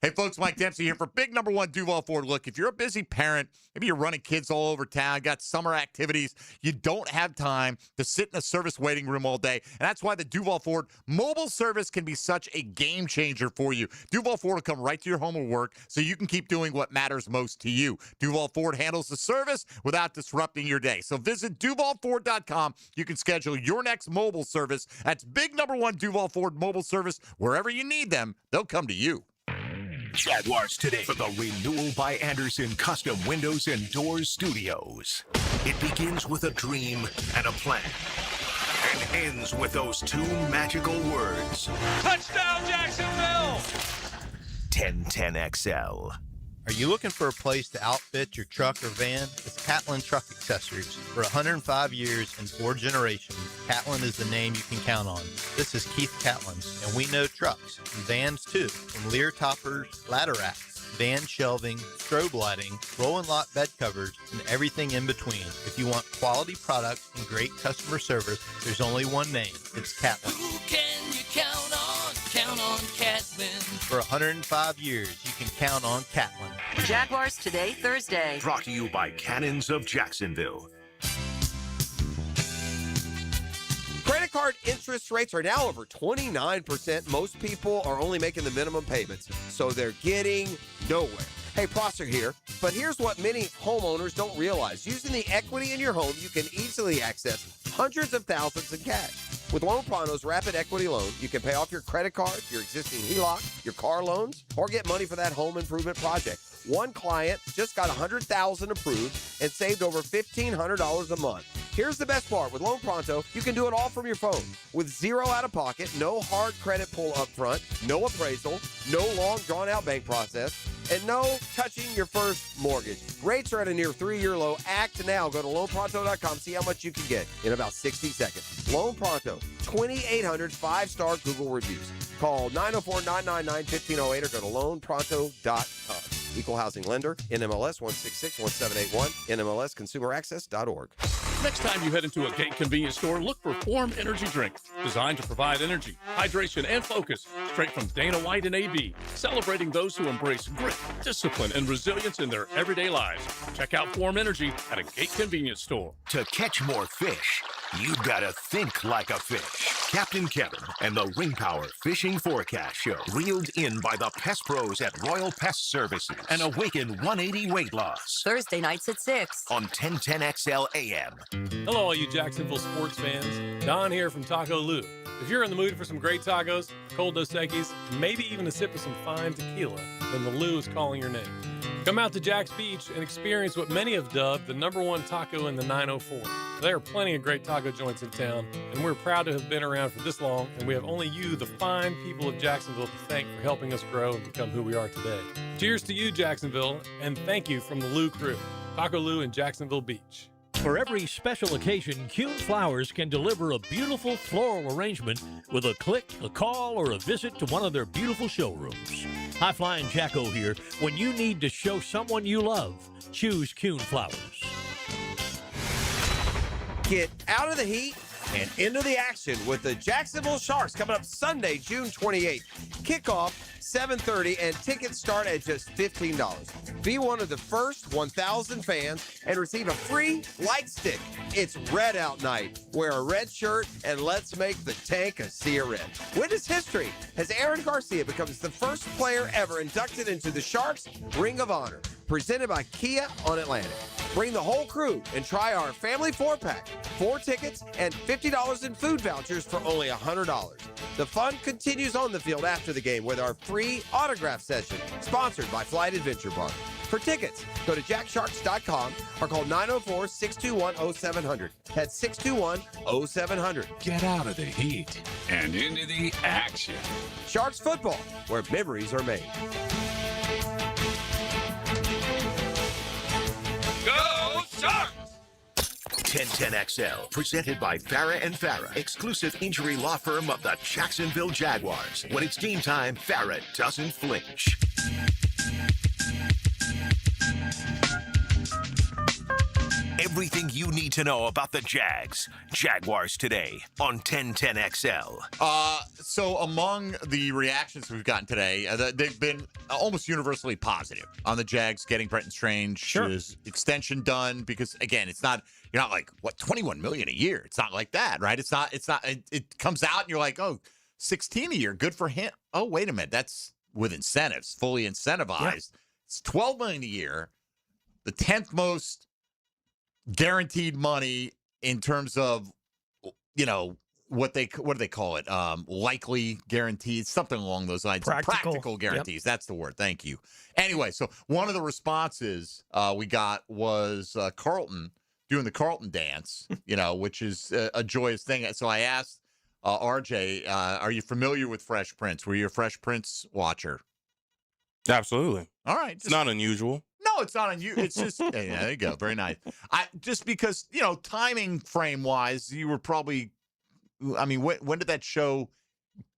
Hey, folks, Mike Dempsey here for big number one Duval Ford. Look, if you're a busy parent, maybe you're running kids all over town, got summer activities, you don't have time to sit in a service waiting room all day. And that's why the Duval Ford mobile service can be such a game changer for you. Duval Ford will come right to your home or work so you can keep doing what matters most to you. Duval Ford handles the service without disrupting your day. So visit DuvalFord.com. You can schedule your next mobile service. That's big number one Duval Ford mobile service. Wherever you need them, they'll come to you. Jaguars Today for the Renewal by Anderson Custom Windows and Doors Studios. It begins with a dream and a plan, and ends with those two magical words. Touchdown, Jacksonville! 1010XL. Are you looking for a place to outfit your truck or van? It's Catlin Truck Accessories. For 105 years and 4 generations, Catlin is the name you can count on. This is Keith Catlin, and we know trucks and vans too, from Lear toppers, ladder racks, van shelving, strobe lighting, roll and lock bed covers, and everything in between. If you want quality products and great customer service, there's only one name. It's Catlin. Who can you count on? Count on Catlin. For 105 years, you can count on Catlin. Jaguars Today, Thursday. Brought to you by Cannons of Jacksonville. Credit card interest rates are now over 29%. Most people are only making the minimum payments, so they're getting nowhere. Hey, Prosser here, but here's what many homeowners don't realize. Using the equity in your home, you can easily access hundreds of thousands in cash. With Loan Pronto's Rapid Equity Loan, you can pay off your credit card, your existing HELOC, your car loans, or get money for that home improvement project. One client just got $100,000 approved and saved over $1,500 a month. Here's the best part. With Loan Pronto, you can do it all from your phone. With zero out-of-pocket, no hard credit pull up front, no appraisal, no long, drawn-out bank process, and no touching your first mortgage. Rates are at a near 3-year low. Act now. Go to loanpronto.com. See how much you can get in about 60 seconds. Loan Pronto, 2,800 5-star Google reviews. Call 904-999-1508 or go to loanpronto.com. Equal housing lender, NMLS 1661781, NMLSconsumeraccess.org. Next time you head into a Gate convenience store, look for Form Energy Drink, designed to provide energy, hydration, and focus, straight from Dana White and AB, celebrating those who embrace grit, discipline, and resilience in their everyday lives. Check out Form Energy at a Gate convenience store. To catch more fish, you gotta think like a fish. Captain Kevin and the Ring Power Fishing Forecast Show, reeled in by the Pest Pros at Royal Pest Services, and awaken 180 weight loss. Thursday nights at 6 on 1010XL AM. Hello, all you Jacksonville sports fans. Don here from Taco Lou. If you're in the mood for some great tacos, cold Dos Equis, maybe even a sip of some fine tequila, then the Lou is calling your name. Come out to Jack's Beach and experience what many have dubbed the #1 taco in the 904. There are plenty of great taco joints in town, and we're proud to have been around for this long, and we have only you, the fine people of Jacksonville, to thank for helping us grow and become who we are today. Cheers to you, Jacksonville, and thank you from the Lou crew. Taco Lou in Jacksonville Beach. For every special occasion, Kuhn Flowers can deliver a beautiful floral arrangement with a click, a call, or a visit to one of their beautiful showrooms. High Flying Jacko here. When you need to show someone you love, choose Kuhn Flowers. Get out of the heat and into the action with the Jacksonville Sharks coming up Sunday, June 28th. Kickoff 7:30 and tickets start at just $15. Be one of the first 1,000 fans and receive a free light stick. It's Red Out Night. Wear a red shirt and let's make the tank a sea of red. Witness history as Aaron Garcia becomes the first player ever inducted into the Sharks Ring of Honor, presented by Kia on Atlantic. Bring the whole crew and try our family 4-pack, 4 tickets, and $50 in food vouchers for only $100. The fun continues on the field after the game with our free autograph session, sponsored by Flight Adventure Park. For tickets, go to jacksharks.com or call 904-621-0700. That's 621-0700. Get out of the heat and into the action. Sharks football, where memories are made. Go Sharks! 1010XL, presented by Farah and Farah, exclusive injury law firm of the Jacksonville Jaguars. When it's game time, Farah doesn't flinch. Everything you need to know about the Jags. Jaguars Today on 1010XL. So among the reactions we've gotten today, they've been almost universally positive on the Jags getting Brenton Strange's extension done, because again, you're not like, what, $21 million a year? It's not like that, right? It comes out and you're like, oh, $16 a year, good for him. Oh, wait a minute, that's with incentives, fully incentivized. Yeah. It's $12 million a year, the 10th most guaranteed money in terms of, what do they call it? Likely guaranteed, something along those lines. Practical guarantees. That's the word. Thank you. Anyway, so one of the responses we got was Carlton doing the Carlton dance, which is a joyous thing. So I asked RJ, are you familiar with Fresh Prince? Were you a Fresh Prince watcher? Absolutely. All right. It's not unusual. No, it's not unusual. It's just, yeah, there you go. Very nice. Just because, timing frame wise, you were probably, when did that show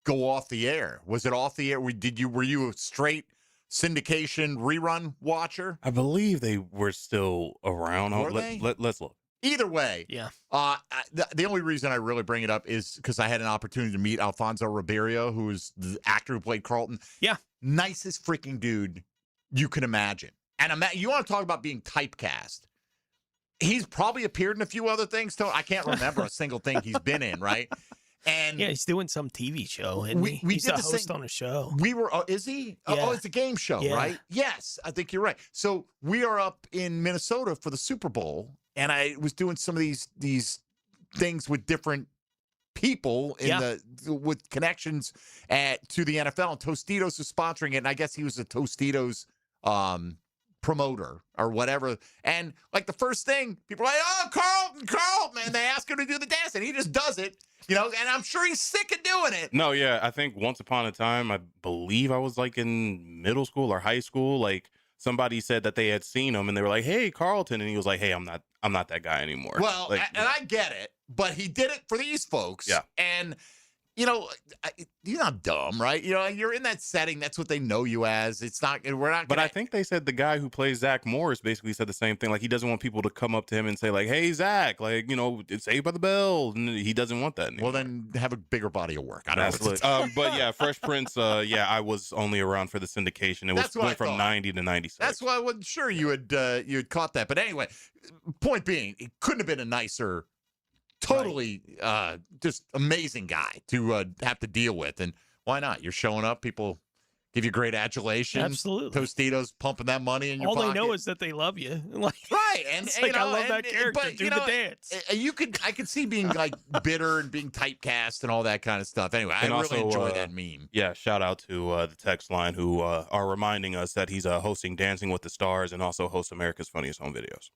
go off the air? Was it off the air? Were you a straight syndication rerun watcher? I believe they were still around. Were they? Let's look. Either way, yeah. The only reason I really bring it up is because I had an opportunity to meet Alfonso Ribeiro, who is the actor who played Carlton. Yeah. Nicest freaking dude you can imagine. And you want to talk about being typecast. He's probably appeared in a few other things, too. I can't remember a single thing he's been in, right? And yeah, he's doing some TV show, and he's a host on a show. We were, is he? Yeah. Oh, it's a game show, right? Yes, I think you're right. So we are up in Minnesota for the Super Bowl, and I was doing some of these things with different people with connections to the NFL, and Tostitos is sponsoring it, and I guess he was a Tostitos promoter or whatever. And like the first thing, people are like, oh, Carlton, man. They ask him to do the dance, and he just does it, and I'm sure he's sick of doing it. No, yeah. I think once upon a time, I believe I was like in middle school or high school, like somebody said that they had seen him and they were like, hey, Carlton. And he was like, hey, I'm not that guy anymore. Well, and I get it, but he did it for these folks. Yeah. And, you're not dumb, right? You're in that setting. That's what they know you as. We're not. But I think they said the guy who plays Zach Morris basically said the same thing. Like, he doesn't want people to come up to him and say, like, hey, Zach, like, it's Saved by the Bell. And he doesn't want that anymore. Well, then have a bigger body of work. I don't know. But yeah, Fresh Prince, I was only around for the syndication. It went from 90 to 96. That's why I wasn't sure you had caught that. But anyway, point being, it couldn't have been a nicer, totally just amazing guy to have to deal with. And why not? You're showing up, people give you great adulation. Absolutely. Tostitos pumping that money in your pocket. pocket. All they know is that they love you. Right. And it's I love that character. Do the dance. I could see being like bitter and being typecast and all that kind of stuff. Anyway, I really enjoy that meme. Yeah, shout out to the text line who are reminding us that he's hosting Dancing with the Stars and also hosts America's Funniest Home Videos.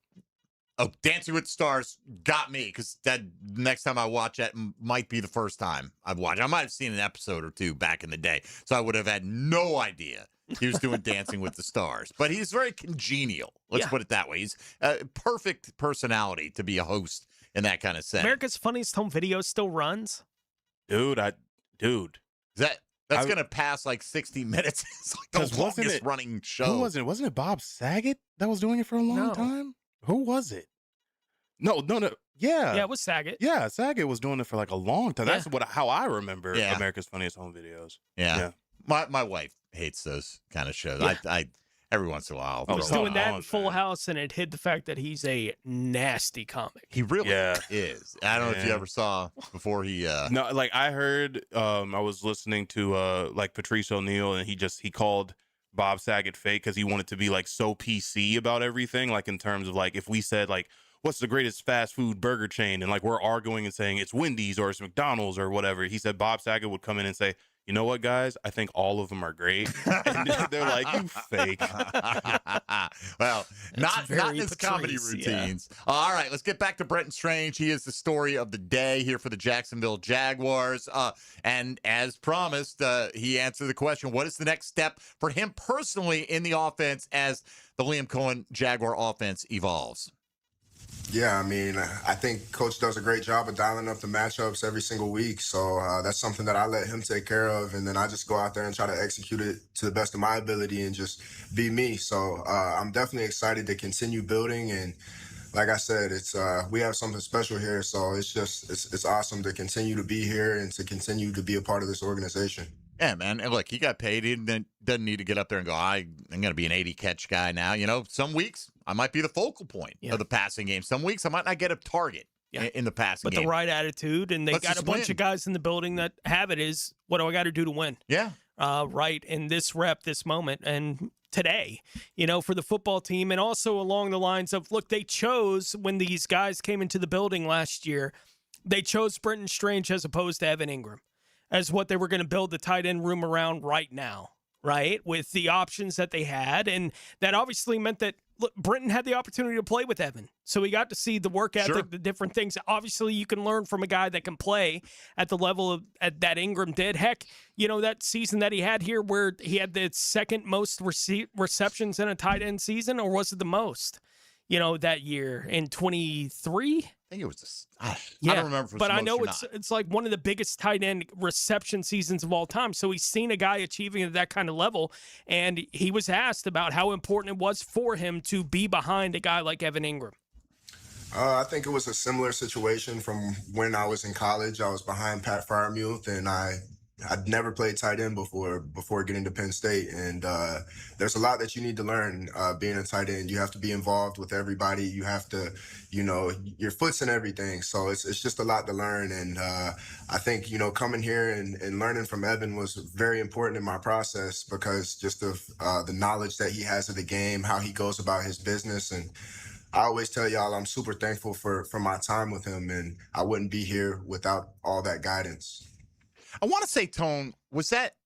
Oh, Dancing with the Stars got me, because that next time I watch that might be the first time I've watched. I might have seen an episode or two back in the day, so I would have had no idea he was doing Dancing with the Stars. But he's very congenial. Let's put it that way. He's a perfect personality to be a host in that kind of setting. America's Funniest Home Videos still runs? Dude. That's going to pass like 60 minutes. It's like the longest running show. Who was it? Wasn't it Bob Saget that was doing it for a long time? Who was it? No. Yeah. Yeah, it was Saget. Yeah, Saget was doing it for like a long time. That's how I remember America's Funniest Home Videos. Yeah. My wife hates those kind of shows. Yeah. I every once in a while. I was doing that in Full House, and it hid the fact that he's a nasty comic. He really is. I don't know if you ever saw before he. No, like I heard. I was listening to like Patrice O'Neal, and he called Bob Saget fake because he wanted to be like so PC about everything, like in terms of like if we said like what's the greatest fast food burger chain and like we're arguing and saying it's Wendy's or it's McDonald's or whatever, he said Bob Saget would come in and say, you know what, guys, I think all of them are great. And they're like, you fake. Well, not in his comedy routines. All right, let's get back to Brenton Strange. He is the story of the day here for the Jacksonville Jaguars. And as promised, he answered the question, what is the next step for him personally in the offense as the Liam Cohen Jaguar offense evolves? Yeah, I mean, I think Coach does a great job of dialing up the matchups every single week. So that's something that I let him take care of. And then I just go out there and try to execute it to the best of my ability and just be me. So I'm definitely excited to continue building. And like I said, it's we have something special here. So it's awesome to continue to be here and to continue to be a part of this organization. Yeah, man. And look, he got paid. He doesn't need to get up there and go, I'm going to be an 80-catch guy now. You know, some weeks I might be the focal point of the passing game. Some weeks I might not get a target in the passing game. But the right attitude, and they got a bunch of guys in the building that have it is, what do I got to do to win? Yeah. Right in this this moment, and today, you know, for the football team, and also along the lines of, look, they chose when these guys came into the building last year, They chose Brenton Strange as opposed to Evan Ingram as what they were going to build the tight end room around right now, right? With the options that they had. And that obviously meant that, look, Brenton had the opportunity to play with Evan. So he got to see the work ethic, the different things. Obviously, you can learn from a guy that can play at the level that Ingram did. Heck, that season that he had here where he had the second most receptions in a tight end season, or was it the most? That year in 23? I think it was I don't remember if it was but the I most know or it's like one of the biggest tight end reception seasons of all time. So he's seen a guy achieving at that kind of level, and he was asked about how important it was for him to be behind a guy like Evan Ingram. I think it was a similar situation from when I was in college. I was behind Pat Fryermuth, and I'd never played tight end before getting to Penn State. And there's a lot that you need to learn being a tight end. You have to be involved with everybody. You have to, your foot's in everything. So it's just a lot to learn. And I think, coming here and learning from Evan was very important in my process, because just of the knowledge that he has of the game, how he goes about his business. And I always tell y'all I'm super thankful for my time with him, and I wouldn't be here without all that guidance. I want to say, Tone, was that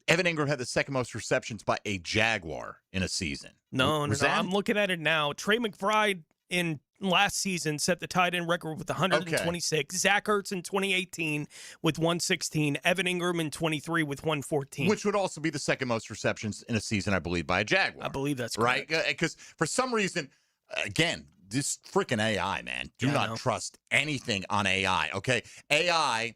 Evan Ingram had the second most receptions by a Jaguar in a season? No. I'm looking at it now. Trey McBride in last season set the tight end record with 126. Okay. Zach Ertz in 2018 with 116. Evan Ingram in 23 with 114. Which would also be the second most receptions in a season, I believe, by a Jaguar. I believe that's correct. Right? Because for some reason, again, this freaking AI, man. Do not trust anything on AI, okay? AI...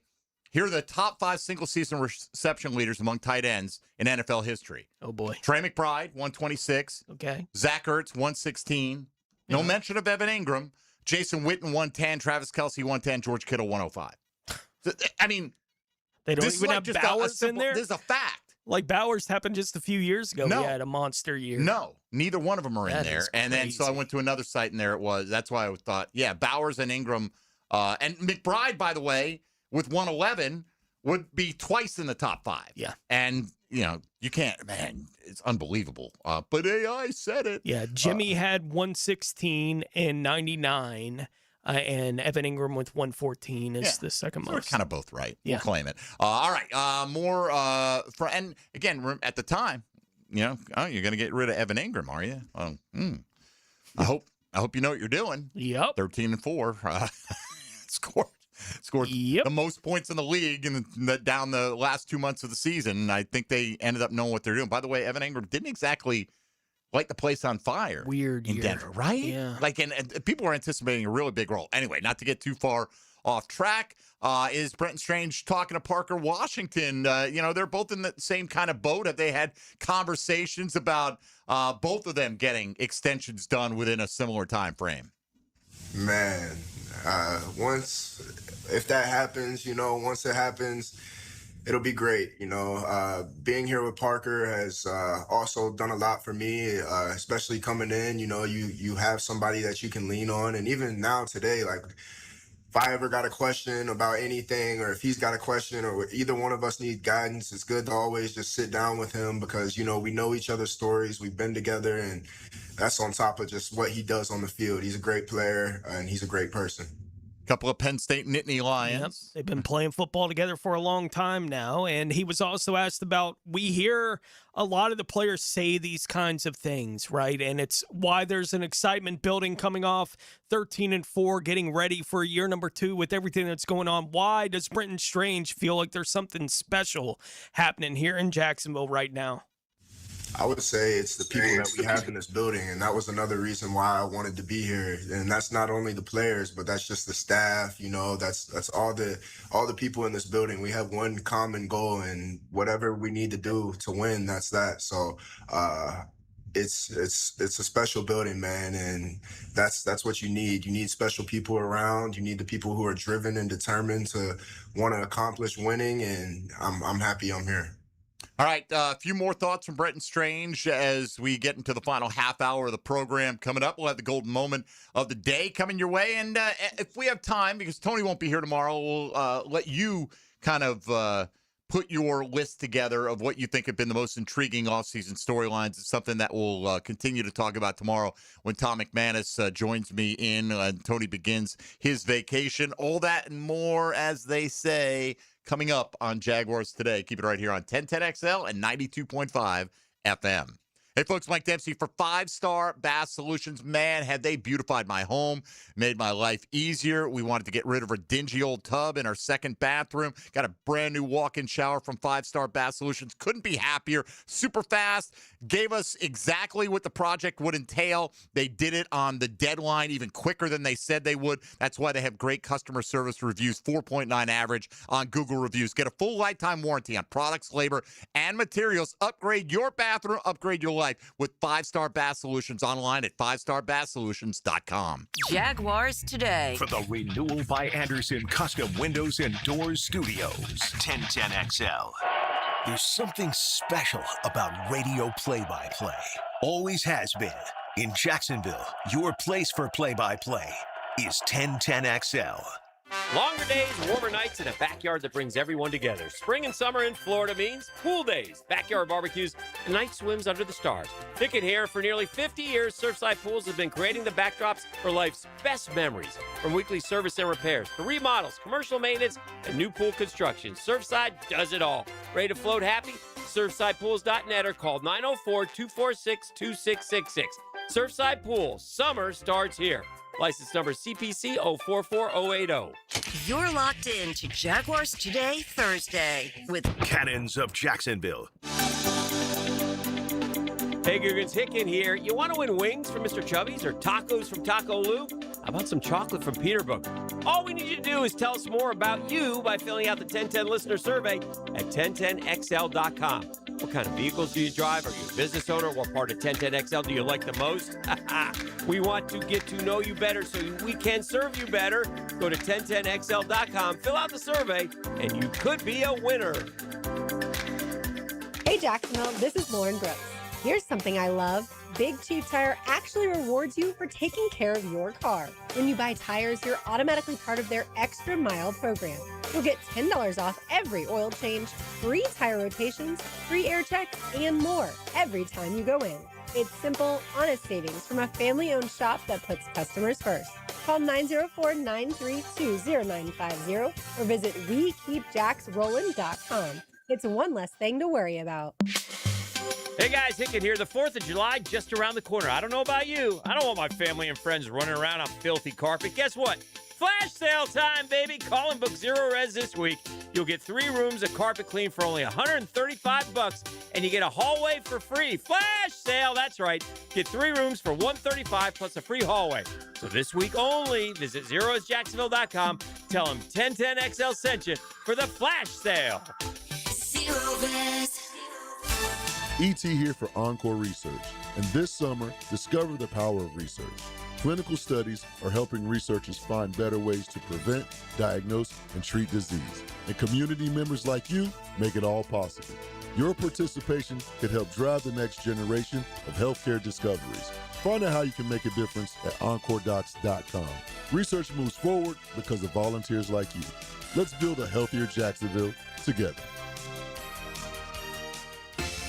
Here are the top 5 single-season reception leaders among tight ends in NFL history. Oh, boy. Trey McBride, 126. Okay. Zach Ertz, 116. No mention of Evan Ingram. Jason Witten, 110. Travis Kelce, 110. George Kittle, 105. I mean, they don't even have Bowers in there? This is a fact. Like Bowers happened just a few years ago. No. He had a monster year. No, neither one of them are in That there. is And then, so I went to another site, and there it was. That's why I thought, Bowers and Ingram. And McBride, by the way, with 111, would be twice in the top 5. Yeah. And, you can't, man, it's unbelievable. But AI said it. Yeah, Jimmy had 116 and 99, and Evan Ingram with 114 is the second most. We're kind of both right. Yeah. We'll claim it. All right, more, and again, at the time, you're going to get rid of Evan Ingram, are you? I hope you know what you're doing. Yep. 13-4. Scored the most points in the league down the last 2 months of the season. And I think they ended up knowing what they're doing. By the way, Evan Ingram didn't exactly light the place on fire. Weird in year. Denver, right? Yeah. And people were anticipating a really big role. Anyway, not to get too far off track, is Brenton Strange talking to Parker Washington. They're both in the same kind of boat. Have they had conversations about both of them getting extensions done within a similar time frame? Man, if that happens, once it happens, it'll be great. Being here with Parker has also done a lot for me, especially coming in. You have somebody that you can lean on. And even now today, like, if I ever got a question about anything, or if he's got a question, or either one of us need guidance, it's good to always just sit down with him, because, we know each other's stories. We've been together, and that's on top of just what he does on the field. He's a great player, and he's a great person. Couple of Penn State Nittany Lions. Yep. They've been playing football together for a long time now. And he was also asked about, we hear a lot of the players say these kinds of things, right? And it's why there's an excitement building coming off 13-4, getting ready for year number 2 with everything that's going on. Why does Brenton Strange feel like there's something special happening here in Jacksonville right now? I would say it's the people that we have in this building, and that was another reason why I wanted to be here. And that's not only the players, but that's just the staff. That's all the people in this building. We have one common goal, and whatever we need to do to win, that's that. So it's a special building, man, and that's what you need. You need special people around. You need the people who are driven and determined to want to accomplish winning, and I'm happy I'm here. All right, a few more thoughts from Brenton Strange as we get into the final half hour of the program coming up. We'll have the golden moment of the day coming your way. And if we have time, because Tony won't be here tomorrow, we'll let you kind of put your list together of what you think have been the most intriguing offseason storylines. It's something that we'll continue to talk about tomorrow when Tom McManus joins me in and Tony begins his vacation. All that and more, as they say, coming up on Jaguars Today. Keep it right here on 1010XL and 92.5 FM. Hey, folks, Mike Dempsey for 5-Star Bath Solutions. Man, had they beautified my home, made my life easier. We wanted to get rid of our dingy old tub in our second bathroom. Got a brand new walk-in shower from 5-Star Bath Solutions. Couldn't be happier. Super fast. Gave us exactly what the project would entail. They did it on the deadline even quicker than they said they would. That's why they have great customer service reviews, 4.9 average on Google reviews. Get a full lifetime warranty on products, labor, and materials. Upgrade your bathroom, upgrade your life with 5-Star Bath Solutions online at 5starbathsolutions.com. Jaguars Today. For the Renewal by Anderson Custom Windows and Doors Studios. 1010XL. There's something special about radio play-by-play. Always has been. In Jacksonville, your place for play-by-play is 1010XL. Longer days, warmer nights, and a backyard that brings everyone together. Spring and summer in Florida means pool days, backyard barbecues, and night swims under the stars. Pick it here. For nearly 50 years, Surfside Pools have been creating the backdrops for life's best memories. From weekly service and repairs to remodels, commercial maintenance, and new pool construction, Surfside does it all. Ready to float happy? SurfsidePools.net or call 904-246-2666. Surfside Pools. Summer starts here. License number CPC 044080. You're locked in to Jaguars Today Thursday with Cannons of Jacksonville. Hey, Googans, Hicken here. You want to win wings from Mr. Chubby's or tacos from Taco Lou? How about some chocolate from Peter Booker? All we need you to do is tell us more about you by filling out the 1010 listener survey at 1010XL.com. What kind of vehicles do you drive? Are you a business owner? What part of 1010XL do you like the most? We want to get to know you better so we can serve you better. Go to 1010XL.com, fill out the survey, and you could be a winner. Hey, Jacksonville, this is Lauren Brooks. Here's something I love. Big Chief Tire actually rewards you for taking care of your car. When you buy tires, you're automatically part of their Extra Mile program. You'll get $10 off every oil change, free tire rotations, free air checks, and more every time you go in. It's simple, honest savings from a family-owned shop that puts customers first. Call 904-932-0950 or visit WeKeepJacksRollin.com. It's one less thing to worry about. Hey guys, Hicken here. The 4th of July just around the corner. I don't know about you. I don't want my family and friends running around on filthy carpet. Guess what? Flash sale time, baby. Call and book Zero Res this week. You'll get 3 rooms of carpet clean for only $135, and you get a hallway for free. Flash sale, that's right. Get 3 rooms for $135 plus a free hallway. So this week only, visit ZeroResJacksonville.com. Tell them 1010XL sent you for the flash sale. Zero Res. E.T. here for Encore Research, and this summer, discover the power of research. Clinical studies are helping researchers find better ways to prevent, diagnose, and treat disease. And community members like you make it all possible. Your participation could help drive the next generation of healthcare discoveries. Find out how you can make a difference at EncoreDocs.com. Research moves forward because of volunteers like you. Let's build a healthier Jacksonville together.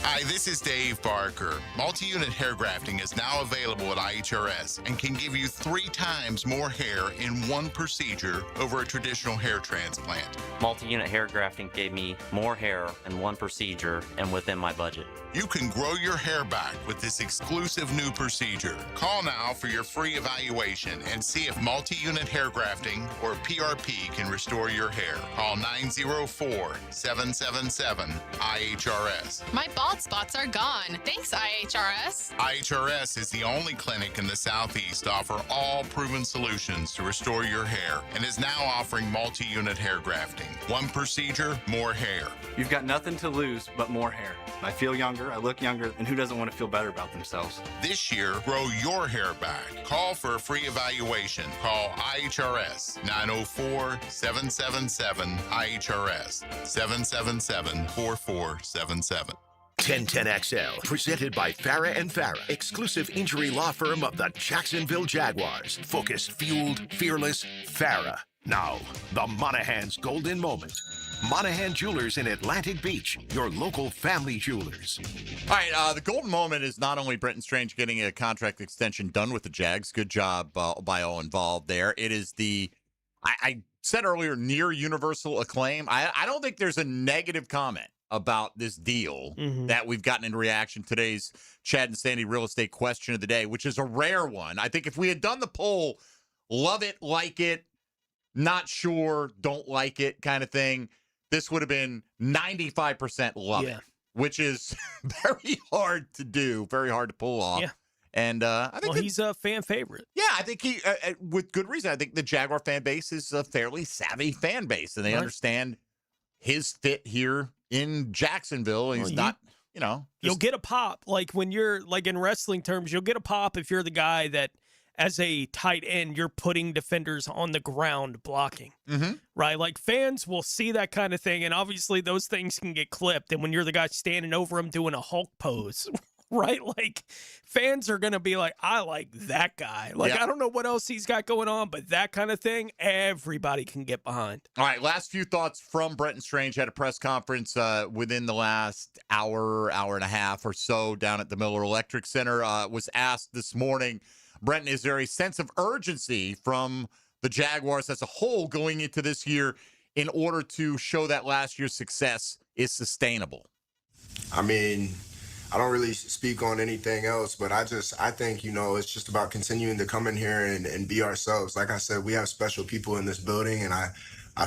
Hi, this is Dave Barker. Multi-unit hair grafting is now available at IHRS and can give you 3 times more hair in one procedure over a traditional hair transplant. Multi-unit hair grafting gave me more hair in one procedure and within my budget. You can grow your hair back with this exclusive new procedure. Call now for your free evaluation and see if multi-unit hair grafting or PRP can restore your hair. Call 904-777-IHRS. My bald spots are gone. Thanks, IHRS. IHRS is the only clinic in the Southeast to offer all proven solutions to restore your hair and is now offering multi-unit hair grafting. One procedure, more hair. You've got nothing to lose but more hair. I feel younger, I look younger, and who doesn't want to feel better about themselves? This year, grow your hair back. Call for a free evaluation. Call IHRS 904-777-IHRS 777-4477. 1010XL, presented by Farah & Farah, exclusive injury law firm of the Jacksonville Jaguars. Focused, fueled, fearless, Farah. Now, the Monahan's golden moment. Monahan Jewelers in Atlantic Beach, your local family jewelers. All right, the golden moment is not only Brenton Strange getting a contract extension done with the Jags. Good job by all involved there. It is I said earlier, near universal acclaim. I don't think there's a negative comment about this deal that we've gotten in reaction to today's Chad and Sandy real estate question of the day, which is a rare one. I think if we had done the poll, love it, like it, not sure, don't like it kind of thing, this would have been 95% love it, which is very hard to do, very hard to pull off. Yeah. And I think he's a fan favorite. Yeah, I think he, with good reason. I think the Jaguar fan base is a fairly savvy fan base, and they understand his fit here in Jacksonville. And he's not, you'll get a pop. Like when you're, like in wrestling terms, you'll get a pop if you're the guy that, as a tight end, you're putting defenders on the ground blocking, right? Like fans will see that kind of thing, and obviously those things can get clipped. And when you're the guy standing over him doing a Hulk pose, right? Like fans are going to be like, I like that guy. Like, I don't know what else he's got going on, but that kind of thing, everybody can get behind. All right, last few thoughts from Brenton Strange. Had a press conference within the last hour and a half or so down at the Miller Electric Center. Was asked this morning, Brenton, is there a sense of urgency from the Jaguars as a whole going into this year in order to show that last year's success is sustainable? I mean, I don't really speak on anything else, but I think, it's just about continuing to come in here and be ourselves. Like I said, we have special people in this building, and I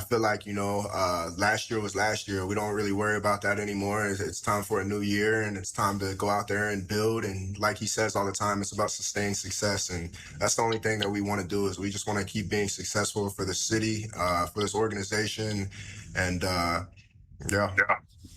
feel like, last year was last year. We don't really worry about that anymore. It's time for a new year, and it's time to go out there and build. And like he says all the time, it's about sustained success. And that's the only thing that we want to do is we just want to keep being successful for the city, for this organization. And,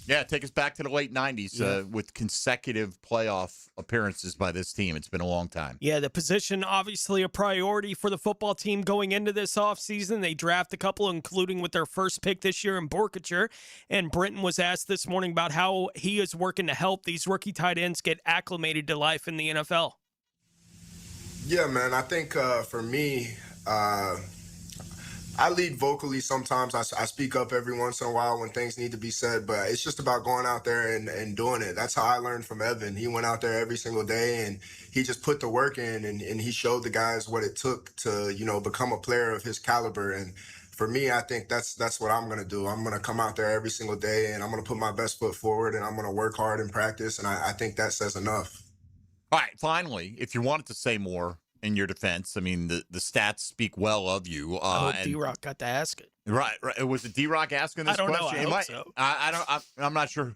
Yeah, take us back to the late 90s with consecutive playoff appearances by this team. It's been a long time. Yeah, the position obviously a priority for the football team going into this offseason. They draft a couple, including with their first pick this year in Borkature. And Brenton was asked this morning about how he is working to help these rookie tight ends get acclimated to life in the NFL. Yeah, man, I think for me, I lead vocally sometimes. I speak up every once in a while when things need to be said, but it's just about going out there and doing it. That's how I learned from Evan. He went out there every single day, and he just put the work in, and he showed the guys what it took to, become a player of his caliber. And for me, I think that's what I'm going to do. I'm going to come out there every single day, and I'm going to put my best foot forward, and I'm going to work hard in practice, and I think that says enough. All right, finally, if you wanted to say more in your defense, I mean, the stats speak well of you. D-Rock got to ask it. Right. Was it D-Rock asking this question? I hope so. I'm not sure.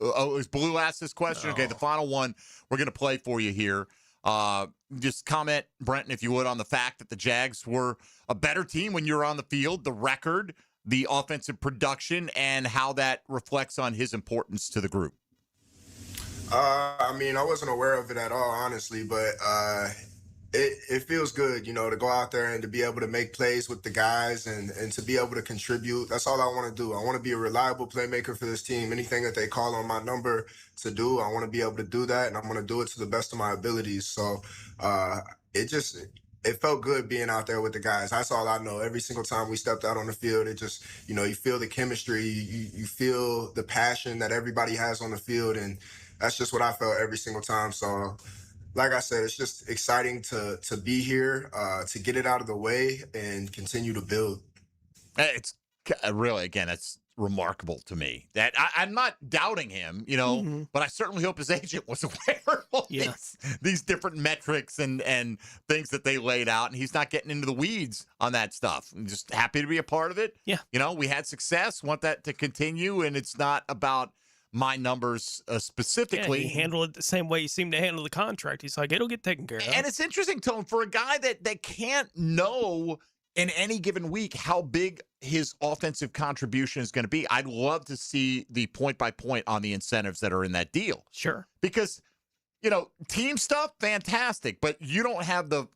Oh, was Blue asked this question? No. Okay, the final one we're going to play for you here. Just comment, Brenton, if you would, on the fact that the Jags were a better team when you were on the field, the record, the offensive production, and how that reflects on his importance to the group. I mean, I wasn't aware of it at all, honestly, but it feels good, to go out there and to be able to make plays with the guys and to be able to contribute. That's all I want to do. I want to be a reliable playmaker for this team. Anything that they call on my number to do, I want to be able to do that, and I'm going to do it to the best of my abilities. So it felt good being out there with the guys. That's all I know. Every single time we stepped out on the field, it just, you feel the chemistry, you feel the passion that everybody has on the field, and that's just what I felt every single time. So like I said, it's just exciting to be here, to get it out of the way and continue to build. It's really, again, it's remarkable to me that I'm not doubting him, but I certainly hope his agent was aware of all these different metrics and things that they laid out, and he's not getting into the weeds on that stuff. I'm just happy to be a part of it. Yeah. We had success, want that to continue, and it's not about my numbers specifically. Yeah, he handled it the same way he seemed to handle the contract. He's like, it'll get taken care of. And it's interesting, Tone, for a guy that can't know in any given week how big his offensive contribution is going to be. I'd love to see the point-by-point on the incentives that are in that deal. Sure. Because, team stuff, fantastic, but you don't have the,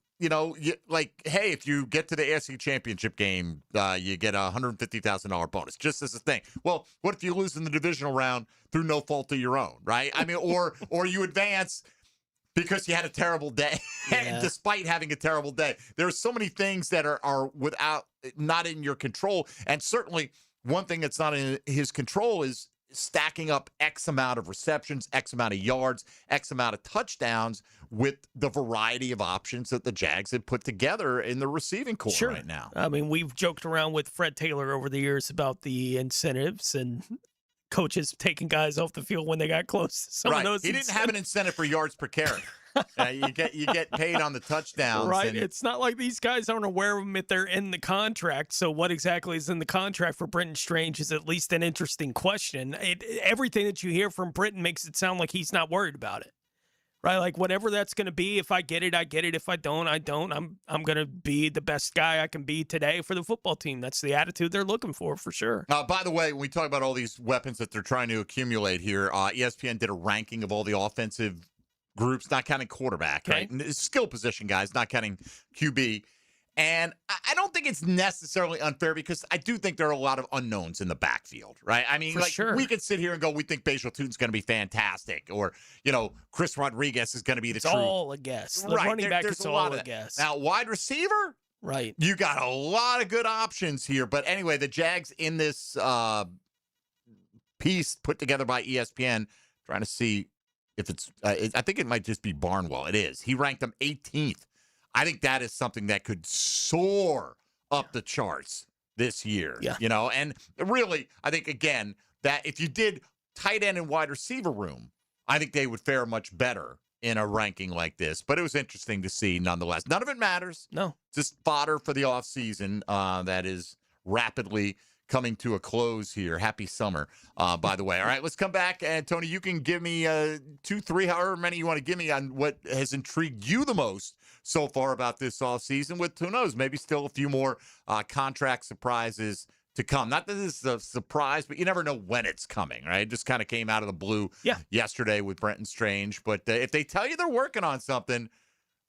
hey, if you get to the AFC Championship game, you get a $150,000 bonus, just as a thing. Well, what if you lose in the divisional round through no fault of your own, right? I mean, or you advance because you had a terrible day, despite having a terrible day. There's so many things that are not in your control, and certainly one thing that's not in his control is stacking up X amount of receptions, X amount of yards, X amount of touchdowns with the variety of options that the Jags have put together in the receiving corps right now. I mean, we've joked around with Fred Taylor over the years about the incentives and coaches taking guys off the field when they got close to some of those. He didn't have an incentive for yards per carry. You get paid on the touchdowns. Right. And It's not like these guys aren't aware of them if they're in the contract. So what exactly is in the contract for Brenton Strange is at least an interesting question. Everything that you hear from Brenton makes it sound like he's not worried about it. Right? Like whatever that's going to be, if I get it, I get it. If I don't, I don't. I'm going to be the best guy I can be today for the football team. That's the attitude they're looking for sure. By the way, when we talk about all these weapons that they're trying to accumulate here, ESPN did a ranking of all the offensive groups, not counting quarterback, right? And skill position guys, not counting QB. And I don't think it's necessarily unfair because I do think there are a lot of unknowns in the backfield, right? I mean, we could sit here and go, we think Bajal Tutin's going to be fantastic, or, Chris Rodriguez is going to be the It's all a guess. The running back is all a guess. Now, wide receiver, right? You got a lot of good options here. But anyway, the Jags in this piece put together by ESPN, trying to see if it's, I think it might just be Barnwell. It is. He ranked them 18th. I think that is something that could soar up the charts this year, and really, I think, again, that if you did tight end and wide receiver room, I think they would fare much better in a ranking like this. But it was interesting to see nonetheless. None of it matters. No. Just fodder for the offseason that is rapidly coming to a close here. Happy summer, by the way. All right, let's come back. And, Tony, you can give me 2, 3, however many you want to give me on what has intrigued you the most so far about this offseason, with, who knows, maybe still a few more contract surprises to come. Not that this is a surprise, but you never know when it's coming, right? It just kind of came out of the blue yesterday with Brenton Strange. But if they tell you they're working on something,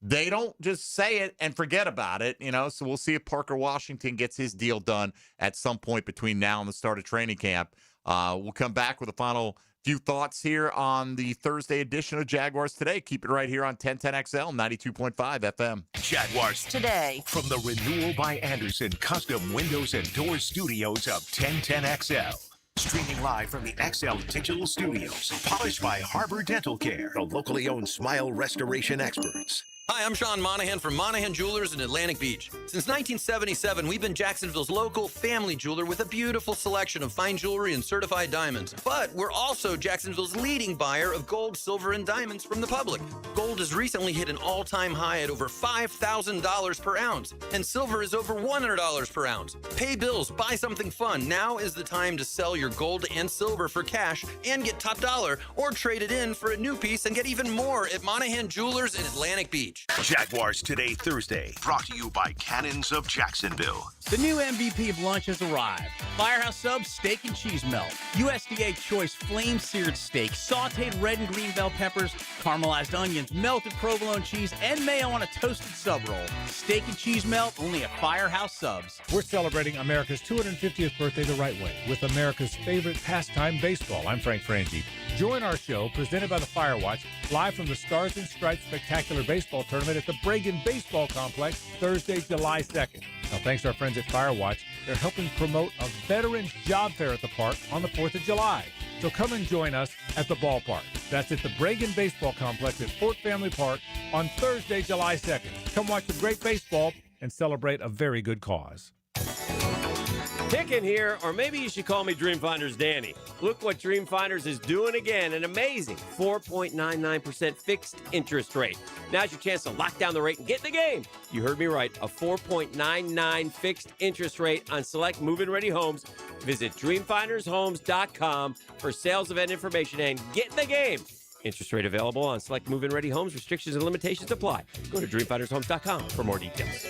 they don't just say it and forget about it, So we'll see if Parker Washington gets his deal done at some point between now and the start of training camp. We'll come back with a final few thoughts here on the Thursday edition of Jaguars Today. Keep it right here on 1010XL, 92.5 FM. Jaguars Today. From the Renewal by Anderson Custom Windows and Doors Studios of 1010XL. Streaming live from the XL Digital Studios. Polished by Harbor Dental Care, the locally owned smile restoration experts. Hi, I'm Sean Monahan from Monahan Jewelers in Atlantic Beach. Since 1977, we've been Jacksonville's local family jeweler with a beautiful selection of fine jewelry and certified diamonds. But we're also Jacksonville's leading buyer of gold, silver, and diamonds from the public. Gold has recently hit an all-time high at over $5,000 per ounce, and silver is over $100 per ounce. Pay bills, buy something fun. Now is the time to sell your gold and silver for cash and get top dollar, or trade it in for a new piece and get even more at Monahan Jewelers in Atlantic Beach. Jaguars Today Thursday, brought to you by Cannons of Jacksonville. The new MVP of lunch has arrived. Firehouse Subs Steak and Cheese Melt. USDA Choice Flame-Seared Steak, sauteed red and green bell peppers, caramelized onions, melted provolone cheese, and mayo on a toasted sub roll. Steak and Cheese Melt, only at Firehouse Subs. We're celebrating America's 250th birthday the right way with America's favorite pastime, baseball. I'm Frank Frangie. Join our show, presented by the Firewatch, live from the Stars and Stripes Spectacular Baseball Tournament at the Bregan Baseball Complex, Thursday, July 2nd. Now, thanks to our friends at Firewatch, they're helping promote a Veterans Job Fair at the park on the 4th of July. So come and join us at the ballpark. That's at the Bregan Baseball Complex at Fort Family Park on Thursday, July 2nd. Come watch the great baseball and celebrate a very good cause. Kicking here, or maybe you should call me Dreamfinders Danny. Look what Dreamfinders is doing again, an amazing 4.99% fixed interest rate. Now's your chance to lock down the rate and get in the game. You heard me right, a 4.99 fixed interest rate on select move-in ready homes. Visit dreamfindershomes.com for sales event information and get in the game. Interest rate available on select move-in ready homes. Restrictions and limitations apply. Go to dreamfindershomes.com for more details.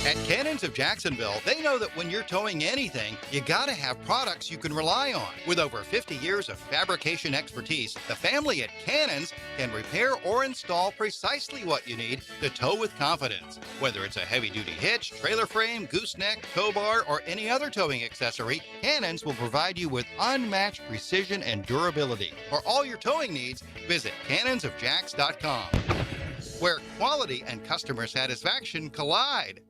At Cannons of Jacksonville, they know that when you're towing anything, you gotta have products you can rely on. With over 50 years of fabrication expertise, the family at Cannons can repair or install precisely what you need to tow with confidence. Whether it's a heavy-duty hitch, trailer frame, gooseneck, tow bar, or any other towing accessory, Cannons will provide you with unmatched precision and durability. For all your towing needs, visit cannonsofjacks.com, where quality and customer satisfaction collide.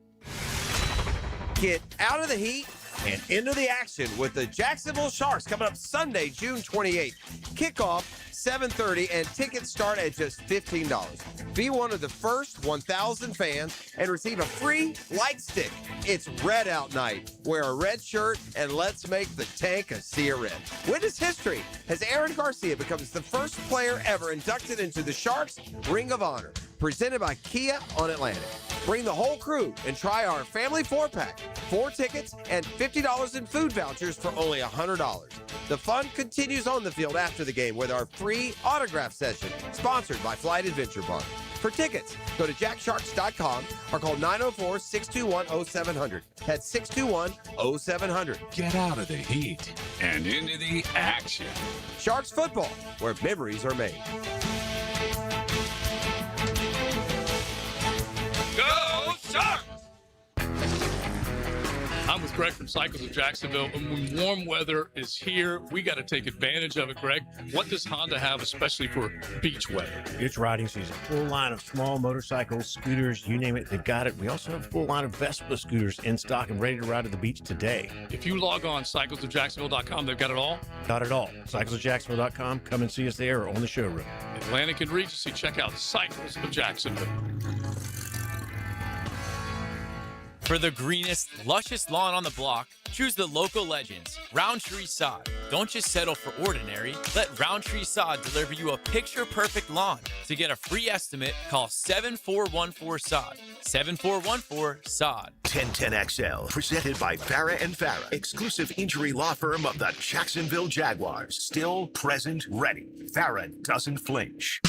Get out of the heat and into the action with the Jacksonville Sharks coming up Sunday, June 28th. Kickoff 7:30 and tickets start at just $15. Be one of the first 1,000 fans and receive a free light stick. It's Red Out Night. Wear a red shirt and let's make the tank a sea of red. Witness history as Aaron Garcia becomes the first player ever inducted into the Sharks Ring of Honor, presented by Kia on Atlantic. Bring the whole crew and try our family 4-pack. 4 tickets and $50 in food vouchers for only $100. The fun continues on the field after the game with our free autograph session, sponsored by Flight Adventure Park. For tickets, go to jacksharks.com or call 904-621-0700. That's 621-0700. Get out of the heat and into the action. Sharks football, where memories are made. Go Sharks! I'm with Greg from Cycles of Jacksonville. And when warm weather is here, we got to take advantage of it, Greg. What does Honda have, especially for beach weather? It's riding season. Full line of small motorcycles, scooters, you name it, they've got it. We also have a full line of Vespa scooters in stock and ready to ride to the beach today. If you log on cyclesofjacksonville.com, they've got it all? Got it all. Cyclesofjacksonville.com. Come and see us there or on the showroom. Atlantic and Regency, check out Cycles of Jacksonville. For the greenest, lushest lawn on the block, choose the local legends, Roundtree Sod. Don't just settle for ordinary. Let Roundtree Sod deliver you a picture-perfect lawn. To get a free estimate, call 7414-SOD. 7414-SOD. 1010XL, presented by Farah and Farah, exclusive injury law firm of the Jacksonville Jaguars. Still present, ready. Farah doesn't flinch.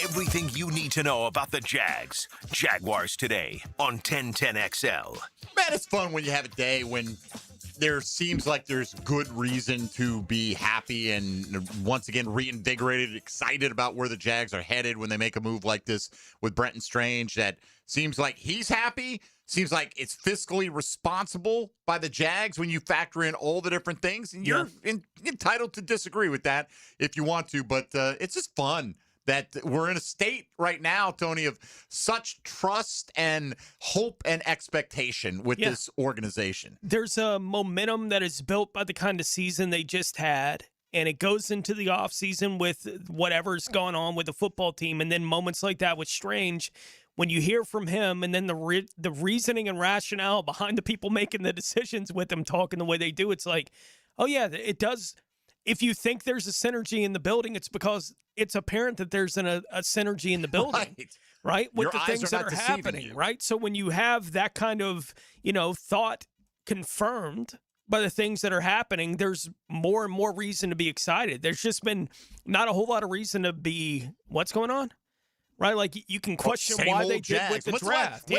Everything you need to know about the Jags. Jaguars Today on 1010XL. Man, it's fun when you have a day when there seems like there's good reason to be happy and once again reinvigorated, excited about where the Jags are headed when they make a move like this with Brenton Strange. That seems like he's happy. Seems like it's fiscally responsible by the Jags when you factor in all the different things. And you're entitled to disagree with that if you want to, but it's just fun that we're in a state right now, Tony, of such trust and hope and expectation with this organization. There's a momentum that is built by the kind of season they just had, and it goes into the offseason with whatever's gone on with the football team, and then moments like that with Strange, when you hear from him and then the reasoning and rationale behind the people making the decisions with him talking the way they do, it's like, oh, yeah, it does. If you think there's a synergy in the building, it's because it's apparent that there's a synergy in the building, right? With Your the eyes things are that not are deceiving happening, you. right? So when you have that kind of, thought confirmed by the things that are happening, there's more and more reason to be excited. There's just been not a whole lot of reason to be, what's going on? Right? Like you can question why they did with the draft.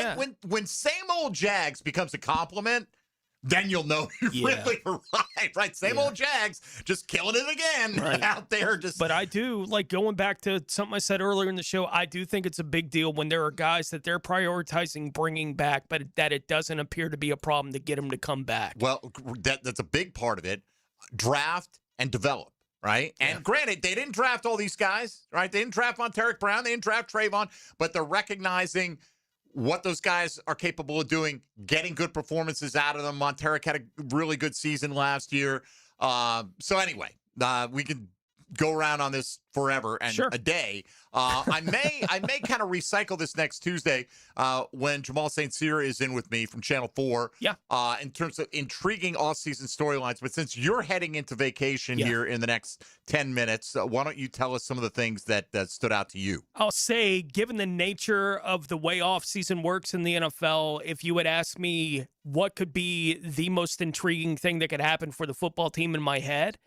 When same old Jags becomes a compliment, then you'll know you really arrived, right? Same old Jags, just killing it again out there. But I do, like going back to something I said earlier in the show, I do think it's a big deal when there are guys that they're prioritizing bringing back, but that it doesn't appear to be a problem to get them to come back. Well, that's a big part of it. Draft and develop, right? And granted, they didn't draft all these guys, right? They didn't draft Monteric Brown. They didn't draft Trayvon, but they're recognizing what those guys are capable of doing, getting good performances out of them. Monteric had a really good season last year. So anyway, we could go around on this forever and a day. I may kind of recycle this next Tuesday when Jamal St. Cyr is in with me from Channel 4. Yeah. In terms of intriguing off-season storylines. But since you're heading into vacation here in the next 10 minutes, why don't you tell us some of the things that stood out to you? I'll say, given the nature of the way off-season works in the NFL, if you would ask me what could be the most intriguing thing that could happen for the football team in my head,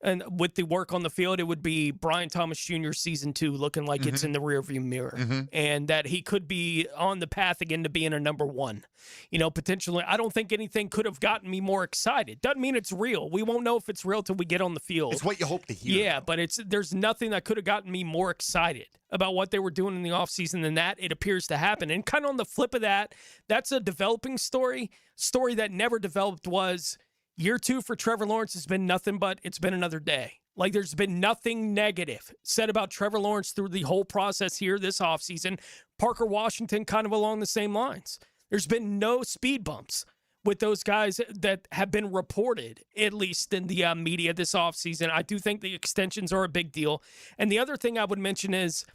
and with the work on the field, it would be Brian Thomas Jr. season 2 looking like it's in the rearview mirror, and that he could be on the path again to being a number 1. Potentially, I don't think anything could have gotten me more excited. Doesn't mean it's real. We won't know if it's real till we get on the field. It's what you hope to hear. Yeah, but there's nothing that could have gotten me more excited about what they were doing in the offseason than that. It appears to happen. And kind of on the flip of that, that's a developing story that never developed was year 2 for Trevor Lawrence has been nothing but it's been another day. Like there's been nothing negative said about Trevor Lawrence through the whole process here this offseason. Parker Washington kind of along the same lines. There's been no speed bumps with those guys that have been reported, at least in the media this offseason. I do think the extensions are a big deal. And the other thing I would mention is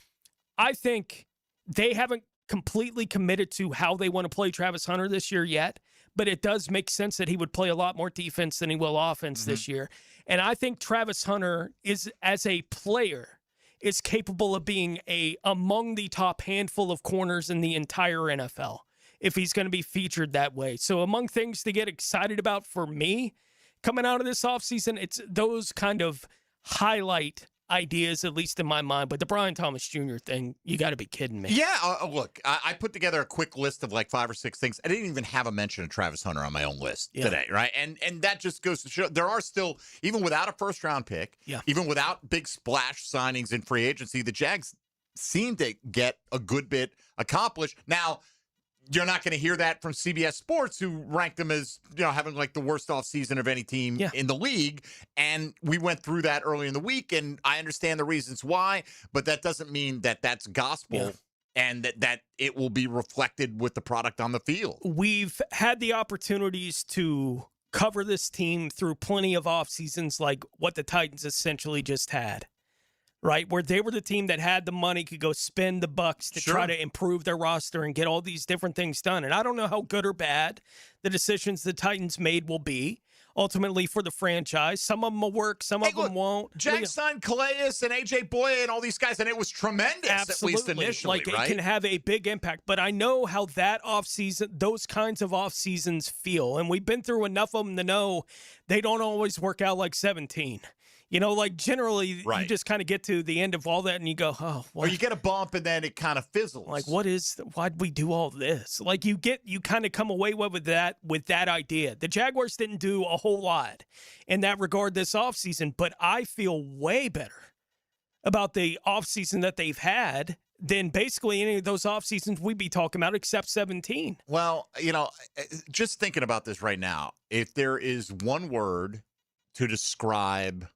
I think they haven't completely committed to how they want to play Travis Hunter this year yet, but it does make sense that he would play a lot more defense than he will offense this year. And I think Travis Hunter is, as a player, is capable of being among the top handful of corners in the entire NFL if he's going to be featured that way. So among things to get excited about for me coming out of this offseason, it's those kind of highlight ideas, at least in my mind. But the Brian Thomas Jr. thing, you got to be kidding me. Yeah, look, I put together a quick list of like 5 or 6 things. I didn't even have a mention of Travis Hunter on my own list today, right? And that just goes to show there are still, even without a first-round pick, even without big splash signings in free agency, the Jags seem to get a good bit accomplished. Now, you're not going to hear that from CBS Sports, who ranked them as, having like the worst offseason of any team in the league. And we went through that early in the week, and I understand the reasons why, but that doesn't mean that that's gospel and that it will be reflected with the product on the field. We've had the opportunities to cover this team through plenty of off seasons like what the Titans essentially just had. Right, where they were the team that had the money, could go spend the bucks to try to improve their roster and get all these different things done. And I don't know how good or bad the decisions the Titans made will be ultimately for the franchise. Some of them will work, some of them won't. Jags signed Calais and A.J. Boye and all these guys, and it was tremendous, Absolutely. At least initially, right? It can have a big impact. But I know how that offseason, those kinds of off seasons feel. And we've been through enough of them to know they don't always work out like 17. Generally, you just kind of get to the end of all that and you go, oh, what? Or you get a bump and then it kind of fizzles. Like, why'd we do all this? Like, you kind of come away with that idea. The Jaguars didn't do a whole lot in that regard this offseason, but I feel way better about the offseason that they've had than basically any of those off seasons we'd be talking about except 17. Well, just thinking about this right now, if there is one word to describe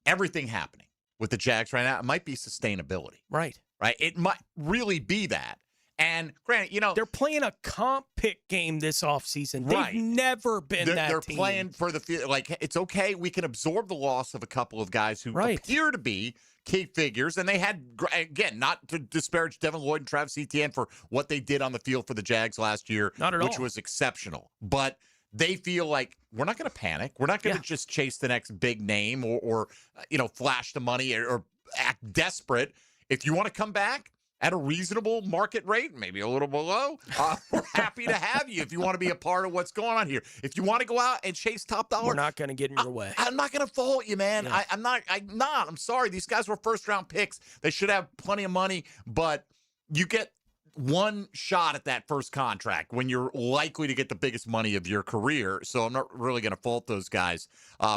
everything happening with the Jags right now, it might be sustainability. Right. It might really be that. And granted, they're playing a comp pick game this offseason. They've never been that They're team. playing for the it's okay. We can absorb the loss of a couple of guys who appear to be key figures. And they had, again, not to disparage Devin Lloyd and Travis Etienne for what they did on the field for the Jags last year, which was exceptional. But they feel like we're not going to panic. We're not going to just chase the next big name or flash the money or act desperate. If you want to come back at a reasonable market rate, maybe a little below, we're happy to have you if you want to be a part of what's going on here. If you want to go out and chase top dollar, we're not going to get in your way. I'm not going to fault you, man. Yeah. I'm not. I'm sorry. These guys were first-round picks. They should have plenty of money, but you get one shot at that first contract when you're likely to get the biggest money of your career. So I'm not really going to fault those guys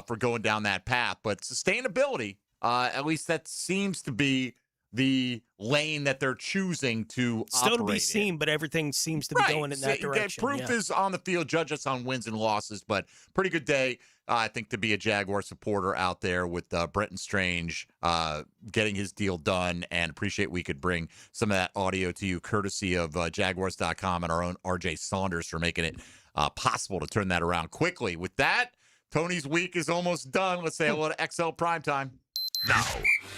for going down that path. But sustainability, at least that seems to be the lane that they're choosing to still to be operate seen, in. but everything seems to be going in that direction. Proof is on the field. Judge us on wins and losses, but pretty good day, I think, to be a Jaguar supporter out there with Brenton Strange getting his deal done, and appreciate we could bring some of that audio to you courtesy of Jaguars.com and our own RJ Saunders for making it possible to turn that around quickly. With that, Tony's week is almost done. Let's say hello to XL Primetime. Now,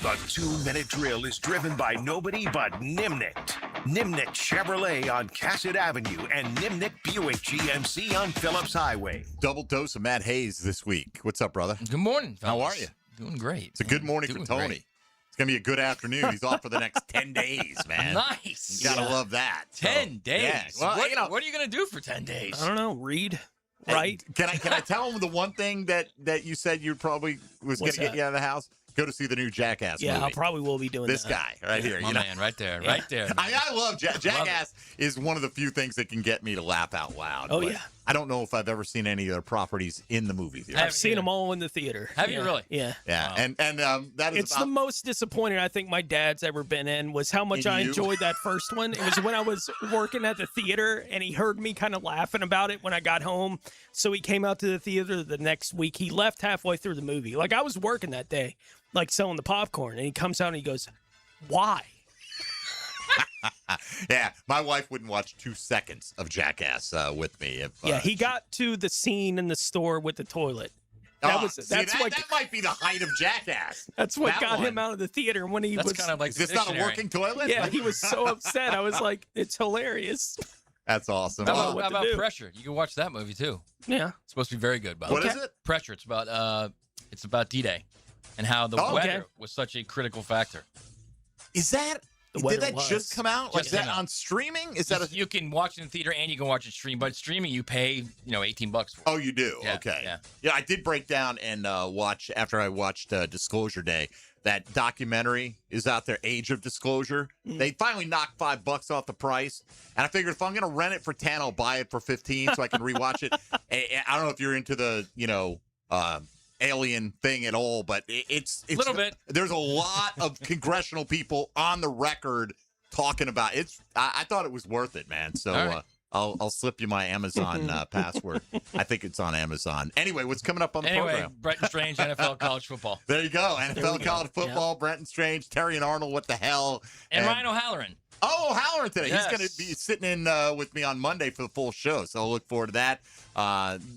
the 2-minute drill is driven by nobody but Nimnicht. Nimnicht Chevrolet on Cassett Avenue and Nimnicht Buick GMC on Phillips Highway. Double dose of Matt Hayes this week. What's up, brother? Good morning, fellas. How are you? Doing great. It's a good morning for Tony. Great. It's going to be a good afternoon. He's off for the next 10 days, man. Nice. You got to love that. 10 days. Yeah. Well, what are you going to do for 10 days? I don't know. Read. Right. Can I tell him the one thing that you said you probably was going to get you out of the house? Go to see the new Jackass movie. Yeah, I probably will be doing this guy right here. My man, right there, right there. I love Jackass. Is one of the few things that can get me to laugh out loud. Oh yeah. I don't know if I've ever seen any of their properties in the movie theater. I've seen them all in the theater. Have you really? Yeah. Yeah, wow. and that is the most disappointing I think my dad's ever been in was how much I enjoyed that first one. It was when I was working at the theater and he heard me kind of laughing about it when I got home. So he came out to the theater the next week. He left halfway through the movie. Like I was working that day, like selling the popcorn, and he comes out and he goes, "Why?" Yeah, my wife wouldn't watch 2 seconds of Jackass with me. If, Yeah, he got to the scene in the store with the toilet. That might be the height of Jackass. That's what That got one. him out of the theater when he That's was. kind of like Is this not a working toilet? Yeah, he was so upset. I was like, it's hilarious. That's awesome. How about Pressure? You can watch that movie too. Yeah, it's supposed to be very good. By the way. What is it? Pressure. It's about D-Day and how the weather was such a critical factor. Is that? Did that just come out? Like, is that came out. on streaming? Is that? You can watch it in theater and you can watch it stream, but streaming you pay $18 for. Oh, you do. Yeah, Okay. yeah. I did break down and watch after I watched Disclosure Day. That documentary is out there, Age of Disclosure. They finally knocked $5 off the price, and I figured if I'm going to rent it for 10, I'll buy it for 15 so I can rewatch it. And I don't know if you're into the alien thing at all, but it's a little bit. There's a lot of congressional people on the record talking about it. I thought it was worth it, man. So right. I'll slip you my Amazon password. I think it's on Amazon. Anyway, what's coming up on the program? Brenton Strange, NFL college football. There you go. NFL college football. Yep. Brenton Strange, Terry and Arnold. What the hell? And Ryan O'Halloran. Oh, Halloran today. Yes. He's going to be sitting in with me on Monday for the full show. So I'll look forward to that.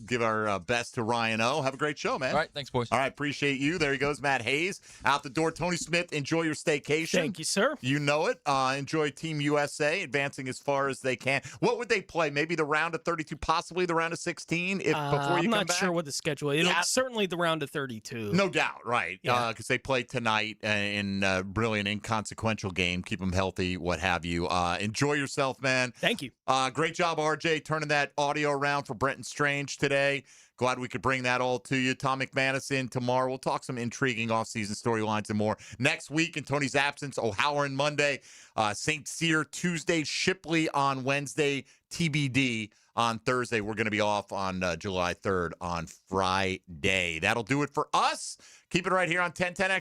Give our best to Ryan O. Have a great show, man. All right. Thanks, boys. All right. Appreciate you. There he goes, Matt Hayes. Out the door. Tony Smith, enjoy your staycation. Thank you, sir. You know it. Enjoy Team USA advancing as far as they can. What would they play? Maybe the round of 32, possibly the round of 16 before you come back? I'm not sure what the schedule is. Certainly the round of 32. No doubt, right. Yeah. Because they play tonight in a brilliant, inconsequential game. Keep them healthy, what have you. Enjoy yourself, man. Thank you. Great job, RJ, turning that audio around for Brenton Strange today. Glad we could bring that all to you. Tom McManus in tomorrow. We'll talk some intriguing offseason storylines and more. Next week, in Tony's absence, O'Halloran Monday, St. Cyr Tuesday, Shipley on Wednesday, TBD on Thursday. We're going to be off on July 3rd on Friday. That'll do it for us. Keep it right here on 1010X.